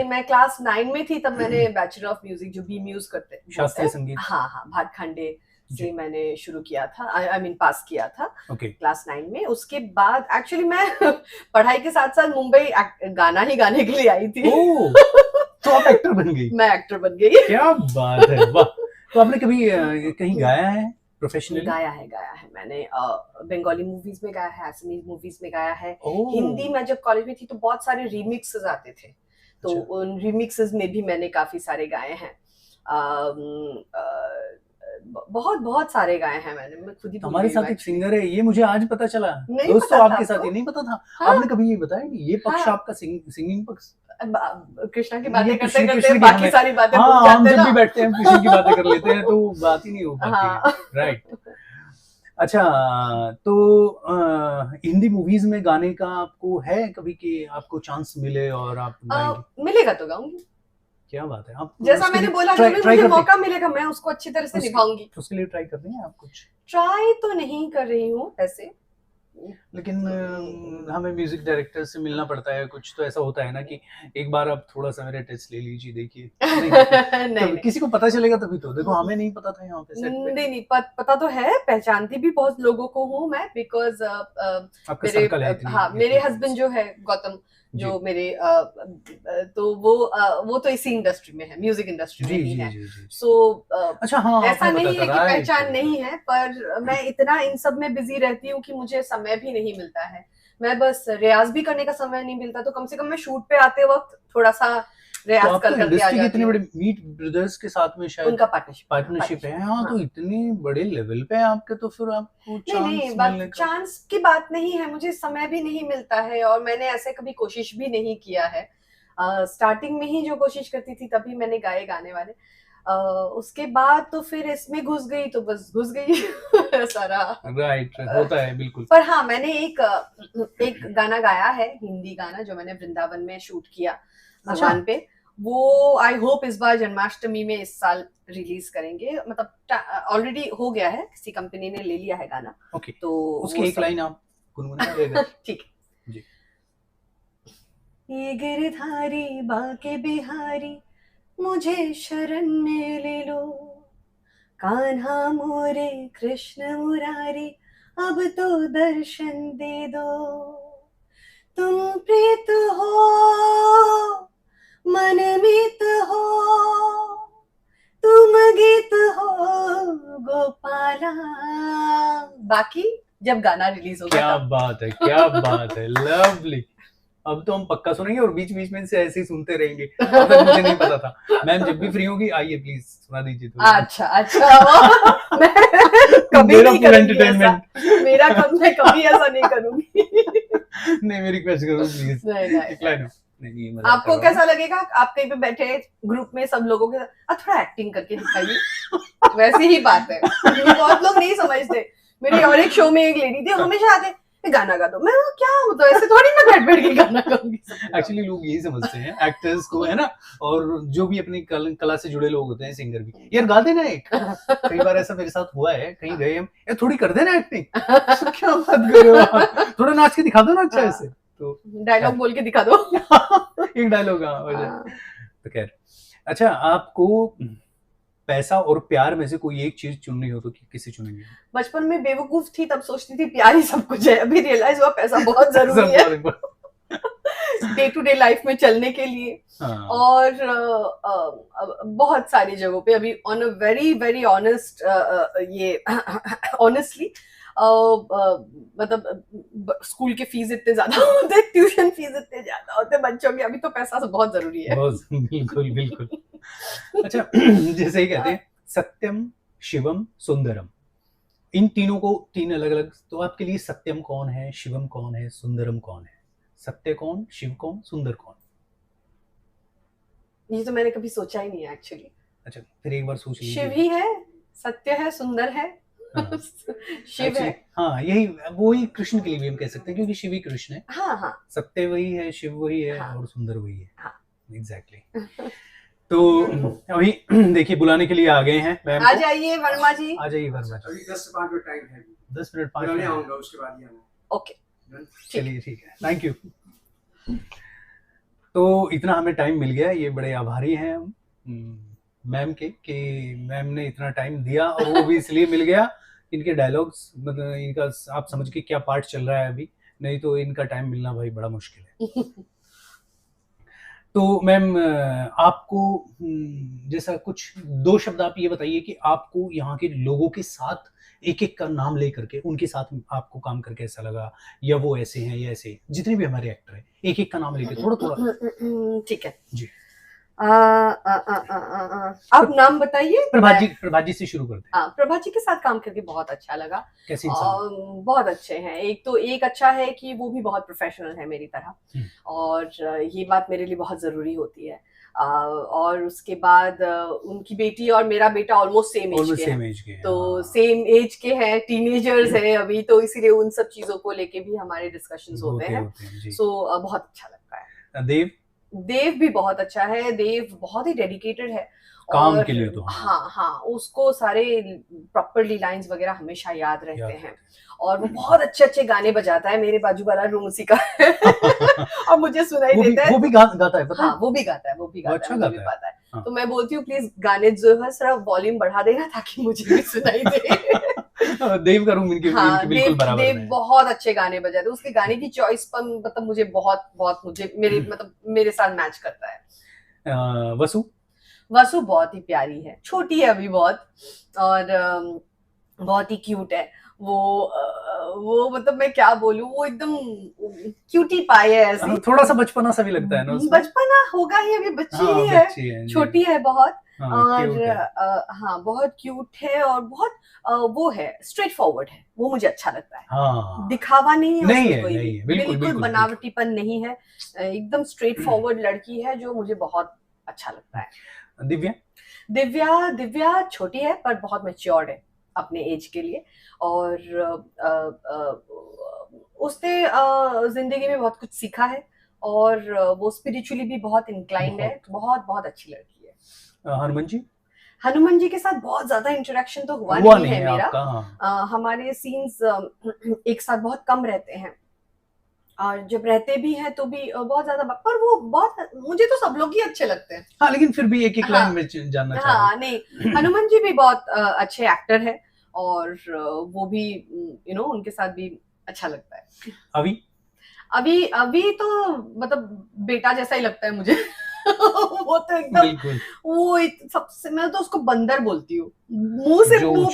Speaker 1: मैं क्लास 9 में थी तब मैंने बैचलर ऑफ म्यूजिक, जो बी म्यूज करते
Speaker 2: शास्त्रीय संगीत।
Speaker 1: हाँ हाँ, भाटखंडे से
Speaker 2: जी।
Speaker 1: मैंने शुरू किया था, आई मीन पास किया था
Speaker 2: ओके।
Speaker 1: क्लास 9 में। उसके बाद एक्चुअली मैं पढ़ाई के साथ साथ मुंबई गाना ही गाने के लिए आई थी।
Speaker 2: ओह, तो आप एक्टर बन गई?
Speaker 1: मैं एक्टर बन गई।
Speaker 2: क्या बात है, वाह। तो आपने कभी कहीं गाया है प्रोफेशनली?
Speaker 1: गाया है मैंने, बंगाली मूवीज में गाया है, असमीज मूवीज में गाया है।
Speaker 2: ओह।
Speaker 1: हिंदी में जब कॉलेज में थी तो बहुत सारे रीमिक्सेस आते थे, तो
Speaker 2: अच्छा।
Speaker 1: उन रीमिक्सेस में भी मैंने काफी सारे गाए हैं। बहुत बहुत सारे गाए हैं मैंने, मैं खुद ही भूल
Speaker 2: हमारे
Speaker 1: गई हूँ
Speaker 2: साथ एक
Speaker 1: actually।
Speaker 2: सिंगर है, ये मुझे आज पता चला।
Speaker 1: नहीं
Speaker 2: दोस्तों,
Speaker 1: पता था
Speaker 2: आपके साथ
Speaker 1: आपको?
Speaker 2: ये नहीं पता था?
Speaker 1: हाँ,
Speaker 2: आपने कभी ये बताया नहीं, ये पक्ष
Speaker 1: हाँ।
Speaker 2: आपका सिंगिंग पक्ष।
Speaker 1: कृष्णा की
Speaker 2: ये
Speaker 1: बातें
Speaker 2: तो
Speaker 1: करते
Speaker 2: श्री
Speaker 1: करते
Speaker 2: कृष्ण की
Speaker 1: बाकी
Speaker 2: हमें,
Speaker 1: सारी बातें भूल
Speaker 2: हाँ, हम
Speaker 1: जाते
Speaker 2: जब
Speaker 1: ना।
Speaker 2: भी बैठते हैं हम कृष्ण की बातें कर लेते हैं, तो बात ही नहीं हो पाती है।
Speaker 1: हाँ।
Speaker 2: राइट। अच्छा, तो हिंदी मूवीज में गाने का आपको है कभी कि आपको चांस मिले और आप गाएंगे?
Speaker 1: मिलेगा तो गाऊंगी।
Speaker 2: क्या बात है, आप
Speaker 1: जैसा
Speaker 2: उसके
Speaker 1: मैंने
Speaker 2: लिए
Speaker 1: बोला,
Speaker 2: ट्राई
Speaker 1: जो भी
Speaker 2: ट्राई
Speaker 1: मुझे
Speaker 2: करते
Speaker 1: मौका मिलेगा मैं उसको अच्छी तरह से निभाऊंगी।
Speaker 2: उसके लिए ट्राई कर रही हैं आप कुछ?
Speaker 1: ट्राई तो नहीं कर रही हूँ ऐसे,
Speaker 2: लेकिन हमें म्यूजिक डायरेक्टर से मिलना पड़ता है, कुछ तो ऐसा होता है ना कि एक बार आप थोड़ा सा मेरे टेस्ट ले लीजिए, देखिए। नहीं,
Speaker 1: नहीं
Speaker 2: किसी को पता चलेगा तभी तो। देखो, हमें नहीं पता था यहाँ पे सेट पे।
Speaker 1: नहीं, पता तो है, पहचानती भी बहुत लोगों को हूँ मैं, बिकॉज
Speaker 2: आपका सर्कल है इतनी।
Speaker 1: हाँ, मेरे हस्बैंड जो है गौतम, जो मेरे तो वो तो इसी इंडस्ट्री में है, म्यूजिक इंडस्ट्री में ही है। सो
Speaker 2: अच्छा, हाँ,
Speaker 1: ऐसा नहीं है कि पहचान नहीं है, पर मैं इतना इन सब में बिजी रहती हूँ कि मुझे समय भी नहीं मिलता है। मैं बस रियाज भी करने का समय नहीं मिलता, तो कम से कम मैं शूट पे आते वक्त थोड़ा सा रियाज
Speaker 2: तो
Speaker 1: कर करके आ जाती हूँ।
Speaker 2: इतने बड़े मीट ब्रदर्स के साथ में शायद
Speaker 1: उनका
Speaker 2: पार्टनरशिप है। हाँ, तो इतने बड़े लेवल पे आपके, तो फिर आपको
Speaker 1: नहीं, चांस की बात नहीं है, मुझे समय भी नहीं मिलता है, और मैंने ऐसे कभी कोशिश भी नहीं किया है। स्टार्टिंग में ही जो कोशिश करती थी तभी मैंने गाए गाने वाले, उसके बाद तो फिर इसमें घुस गई तो बस घुस गई। सारा
Speaker 2: राइट होता है, बिल्कुल।
Speaker 1: पर हाँ, मैंने एक गाना गाया है, हिंदी गाना, जो मैंने वृंदावन में शूट किया भगवान पे। वो आई होप इस बार जन्माष्टमी में इस साल रिलीज करेंगे, मतलब ऑलरेडी हो गया है, किसी कंपनी ने ले लिया है गाना।
Speaker 2: ओके,
Speaker 1: तो
Speaker 2: उसकी एक लाइन आप गुनगुनाइएगा।
Speaker 1: ठीक
Speaker 2: जी।
Speaker 1: ये गिरधारी बाके बिहारी मुझे शरण में ले लो, कान्हा मोरे कृष्ण मुरारी अब तो दर्शन दे दो, तुम प्रीत हो मनमीत हो, तुम गीत हो गोपाला। बाकी जब गाना रिलीज होगा।
Speaker 2: क्या बात है, क्या बात है, लवली। अब तो हम पक्का सुनेंगे और बीच बीच में से ऐसे ही सुनते रहेंगे। अब तक मुझे नहीं पता था। मैम जब भी फ्री होगी आइए, प्लीज सुना दीजिए तो।
Speaker 1: अच्छा मैं कभी नहीं करूंगी ऐसा, मैं कभी ऐसा नहीं करूंगी।
Speaker 2: नहीं, मैं रिक्वेस्ट करूँ प्लीज।
Speaker 1: नहीं, आपको कैसा लगेगा, आप कहीं पे बैठे ग्रुप में सब लोगों के साथ, थोड़ा एक्टिंग करके दिखाइए, वैसी ही बात है। बहुत लोग नहीं समझते। मेरे और एक शो में एक लेडी थी, हमेशा आते, गाना गा दो। मैं क्या मतलब ऐसे थोड़ी ना बैठ के गाना गाऊंगी।
Speaker 2: एक्चुअली लोग यही समझते हैं एक्टर्स को, है ना, और जो भी अपनी कला से जुड़े लोग होते हैं, सिंगर भी, यार गा देना एक। कई बार ऐसा मेरे साथ हुआ है, कहीं गए हम, यार थोड़ी कर देना एक्टिंग। क्या बात कर रहे हो आप, थोड़ा नाच के दिखा दो ना अच्छा ऐसे, तो
Speaker 1: डायलॉग बोल के दिखा दो।
Speaker 2: एक डायलॉग। तो खैर, अच्छा, आपको पैसा और प्यार में से कोई एक चीज चुननी हो तो किसे चुनेंगे?
Speaker 1: बचपन में बेवकूफ थी, तब सोचती थी प्यार ही सब कुछ है। अभी रियलाइज हुआ पैसा बहुत जरूरी है डे टू डे लाइफ में चलने के लिए।
Speaker 2: हाँ।
Speaker 1: और बहुत सारी जगहों पे अभी on a very very honest, ये ऑनेस्टली मतलब स्कूल के फीस इतने ज्यादा होते, ट्यूशन फीस इतने ज्यादा होते बच्चों के, अभी तो पैसा तो बहुत जरूरी है।
Speaker 2: बिल्कुल बिल्कुल। अच्छा, जैसे ही कहते हैं सत्यम, शिवम, सुंदरम, इन तीनों को तीन अलग अलग, तो आपके लिए सत्यम कौन है, शिवम कौन है, सुंदरम कौन है? सत्य कौन, शिव कौन, सुंदर कौन?
Speaker 1: ये तो मैंने कभी सोचा ही नहीं है एक्चुअली।
Speaker 2: अच्छा, फिर एक बार सोच लीजिए।
Speaker 1: शिव ही है, सत्य है, सुंदर है।
Speaker 2: हाँ।
Speaker 1: शिव है।
Speaker 2: हाँ, यही वही कृष्ण के लिए भी हम कह सकते हैं, क्योंकि शिव ही कृष्ण है।
Speaker 1: हाँ हाँ,
Speaker 2: सत्य वही है, शिव वही है,
Speaker 1: हाँ,
Speaker 2: और सुंदर वही है।
Speaker 1: हाँ।
Speaker 2: एग्जैक्टली। तो अभी देखिए बुलाने के लिए आ गए हैं मैम।
Speaker 1: आ जाइए वर्मा जी,
Speaker 2: आ जाइए वर्मा जी।
Speaker 3: अभी 10 से 5 मिनट टाइम है।
Speaker 2: 10 मिनट 5
Speaker 3: मैं
Speaker 2: मिनट
Speaker 3: आऊंगा, उसके बाद ही आना।
Speaker 1: ओके
Speaker 2: चलिए ठीक है, थैंक यू। तो इतना हमें टाइम मिल गया, ये बड़े आभारी हैं हम मैम के कि मैम ने इतना टाइम दिया, और वो भी इसलिए मिल गया, इनके डायलॉग्स, मतलब इनका आप समझ के क्या पार्ट चल रहा है अभी, नहीं तो इनका टाइम मिलना भाई बड़ा मुश्किल है। तो मैम आपको जैसा कुछ 2 शब्द आप ये बताइए कि आपको यहाँ के लोगों के साथ एक एक का नाम ले करके उनके साथ आपको काम करके ऐसा लगा, या वो ऐसे हैं या ऐसे, जितने भी हमारे एक्टर हैं एक एक का नाम लेके थोड़ा थोड़ा।
Speaker 1: ठीक है
Speaker 2: जी।
Speaker 1: आप नाम बताइए।
Speaker 2: प्रभात जी से शुरू करते हैं।
Speaker 1: प्रभात जी के साथ काम करके बहुत अच्छा लगा।
Speaker 2: कैसे इंसान?
Speaker 1: बहुत अच्छे हैं। एक अच्छा है कि वो भी बहुत प्रोफेशनल है मेरी तरह, और ये बात मेरे लिए बहुत जरूरी होती है। और उसके बाद उनकी बेटी और मेरा बेटा ऑलमोस्ट सेम एज के हैं, तो सेम एज के हैं, टीनेजर्स हैं अभी, तो इसीलिए उन सब चीजों को लेके भी हमारे डिस्कशंस होते हैं। सो बहुत अच्छा लगता है। देव भी बहुत अच्छा है। देव बहुत ही डेडिकेटेड है
Speaker 2: काम के लिए। तो
Speaker 1: हाँ, उसको सारे प्रॉपरली लाइंस वगैरह हमेशा याद रहते हैं, और वो बहुत अच्छे अच्छे गाने बजाता है। मेरे बाजू वाला रूम उसी का है और मुझे सुनाई देता है।
Speaker 2: वो भी गाता है, पता है?
Speaker 1: हाँ, वो भी गाता है,
Speaker 2: अच्छा
Speaker 1: मुझे भी पता है। हाँ। तो मैं बोलती हूँ प्लीज गाने जो है सिर्फ वॉल्यूम बढ़ा देना ताकि मुझे भी सुनाई दे।
Speaker 2: देव का रूम इनके बिल्कुल बराबर है।
Speaker 1: देव बहुत अच्छे गाने बजाते हैं। उसके गाने की चॉइस पर मतलब मुझे बहुत मेरे साथ मैच करता है। वसु बहुत ही प्यारी है, छोटी है अभी बहुत, और बहुत ही क्यूट है। वो मतलब मैं क्या बोलूं, वो एकदम क्यूटी पाई है ऐसी।
Speaker 2: थोड़ा सा बचपना सा भी लगता है ना उसमें।
Speaker 1: बचपना होगा ही, अभी बच्ची ही है, छोटी है बहुत। और हाँ, बहुत क्यूट है, और बहुत वो है, स्ट्रेट फॉरवर्ड है, वो मुझे अच्छा लगता है।
Speaker 2: हाँ,
Speaker 1: दिखावा नहीं है,
Speaker 2: नहीं
Speaker 1: है, कोई
Speaker 2: नहीं,
Speaker 1: बिल्कुल बनावटीपन नहीं है, एकदम स्ट्रेट फॉरवर्ड लड़की है, जो मुझे बहुत अच्छा लगता है। दिव्या छोटी है पर बहुत मैच्योर्ड है अपने एज के लिए, और उसने जिंदगी में बहुत कुछ सीखा है, और वो स्पिरिचुअली भी बहुत इंक्लाइंड है। बहुत अच्छी लड़की है। हनुमान जी के साथ बहुत ज्यादा इंटरेक्शन तो हुआ नहीं है मेरा। हमारे सीन्स एक साथ बहुत कम रहते हैं, और जब रहते भी हैं तो भी बहुत ज्यादा, पर वो बहुत, मुझे तो सब लोग ही अच्छे लगते हैं।
Speaker 2: हाँ, लेकिन फिर भी एक लाइन में जानना चाहूंगा।
Speaker 1: हाँ, नहीं, हनुमान जी भी बहुत अच्छे एक्टर है, और वो भी उनके साथ भी अच्छा लगता है। अभी तो मतलब बेटा जैसा ही लगता है मुझे। वो तो एकदम, वो सबसे, मैं तो उसको बंदर बोलती हूँ, मुंह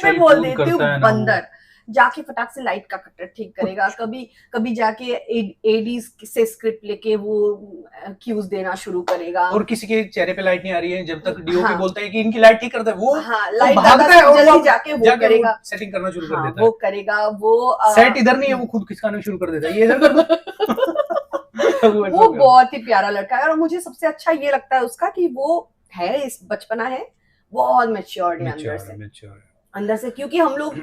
Speaker 1: पे बोल देती हूँ बंदर। जाके फटाक से लाइट का कटर ठीक करेगा, कभी जाके एडीज से स्क्रिप्ट लेके वो क्यूज देना शुरू करेगा,
Speaker 2: और किसी के चेहरे पे लाइट नहीं आ रही है, जब तक डीओपी बोलता है कि इनकी लाइट ठीक करता है, वो
Speaker 1: लाइट भागता है और जल्दी जाके वो करेगा,
Speaker 2: सेटिंग करना शुरू कर देता है।
Speaker 1: वो करेगा, वो
Speaker 2: सेट इधर नहीं है, वो खुद खिसकाना शुरू कर देता है, ये इधर कर दो।
Speaker 1: वो बहुत ही प्यारा लड़का है, और मुझे सबसे अच्छा ये लगता है उसका कि वो है, इस बचपना है, बहुत मैच्योर्ड है अंदर से।
Speaker 4: अंदर से, क्योंकि हम लोग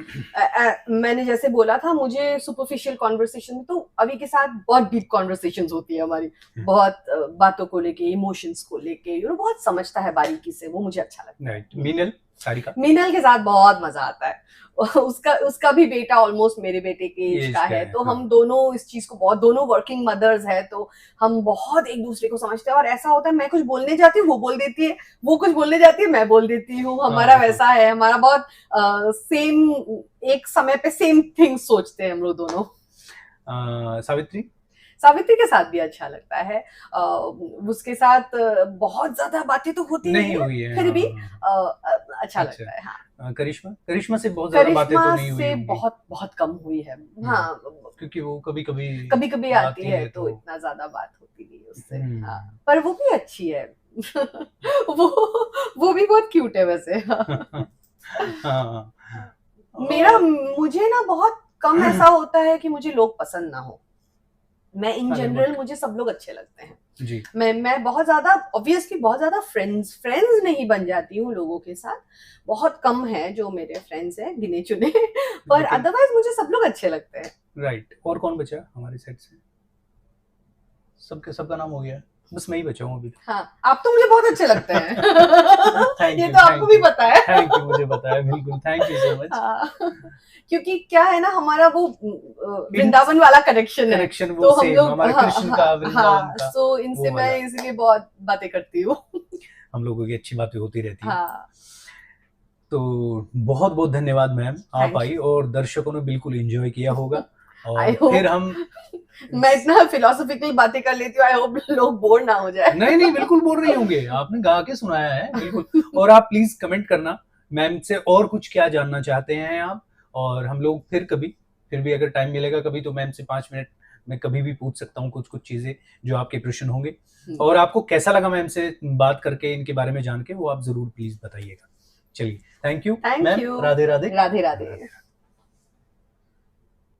Speaker 4: मैंने जैसे बोला था, मुझे सुपरफिशियल कॉन्वर्सेशन में, तो अभी के साथ बहुत डीप कॉन्वर्सेशंस होती है हमारी, बहुत बातों को लेके, इमोशंस को लेके, बहुत समझता है बारीकी से, वो मुझे अच्छा लगता है।
Speaker 2: मीनल, सारिका,
Speaker 4: मीनल के साथ बहुत मजा आता है। उसका भी बेटा ऑलमोस्ट मेरे बेटे के एज का है, तो हम दोनों इस चीज को दोनों वर्किंग मदर्स है, तो हम बहुत एक दूसरे को समझते हैं। और ऐसा होता है, मैं कुछ बोलने जाती हूँ वो बोल देती है, वो कुछ बोलने जाती है मैं बोल देती हूँ। हमारा वैसा है, हमारा बहुत सेम, एक समय पे सेम थिंग्स सोचते हैं हम लोग दोनों। सावित्री के साथ भी अच्छा लगता है। उसके साथ बहुत ज्यादा बातें तो होती नहीं हुई है, फिर भी अच्छा लगता है। हाँ,
Speaker 2: करिश्मा से बहुत ज्यादा बातें तो नहीं हुई,
Speaker 4: बहुत कम हुई है। हाँ,
Speaker 2: क्योंकि वो कभी
Speaker 4: आती है तो इतना ज्यादा बात होती नहीं उससे। हाँ, पर वो भी अच्छी है। वो भी बहुत क्यूट है वैसे। मुझे ना बहुत कम ऐसा होता है कि मुझे लोग पसंद ना हो। मैं इन जनरल, मुझे सब लोग अच्छे लगते हैं जी। मैं बहुत ज्यादा, ऑब्वियसली बहुत ज्यादा फ्रेंड्स नहीं बन जाती हूँ लोगों के साथ। बहुत कम है जो मेरे फ्रेंड्स हैं, गिने चुने, पर अदरवाइज मुझे सब लोग अच्छे लगते हैं।
Speaker 2: राइट। और कौन बचा हमारे साइड से? सबका नाम हो गया, बस मैं ही बचा हूँ अभी।
Speaker 4: हाँ, आप तो मुझे बहुत अच्छे लगते हैं। ये तो आपको भी पता है।
Speaker 2: थैंक यू, मुझे पता है, बिल्कुल, थैंक यू सो मच।
Speaker 4: क्योंकि क्या है ना, हमारा वो वृंदावन वाला कनेक्शन है,
Speaker 2: तो हम लोग हमारे कृष्ण का, वृंदावन का,
Speaker 4: तो इनसे मैं इसलिए बहुत बातें करती हूँ।
Speaker 2: हम लोगों की अच्छी बातें होती रहती है। तो बहुत बहुत धन्यवाद मैम, आप आई और दर्शकों ने बिल्कुल एंजॉय किया होगा। और फिर हम
Speaker 4: मैं इतना फिलोसॉफिकल बातें कर लेती हूँ, आई होप लोग बोर ना हो जाए।
Speaker 2: नहीं, बिल्कुल बोर नहीं होंगे, आपने गा के सुनाया है बिल्कुल। और आप प्लीज कमेंट करना मैम से और कुछ क्या जानना चाहते हैं आप, और हम लोग फिर भी अगर टाइम मिलेगा कभी तो मैम से 5 मिनट में कभी भी पूछ सकता हूँ कुछ चीजें जो आपके प्रश्न होंगे। और आपको कैसा लगा मैम से बात करके, इनके बारे में जान के, वो आप जरूर प्लीज बताइएगा। चलिए, thank you ma'am, Radhe Radhe.
Speaker 4: Radhe Radhe.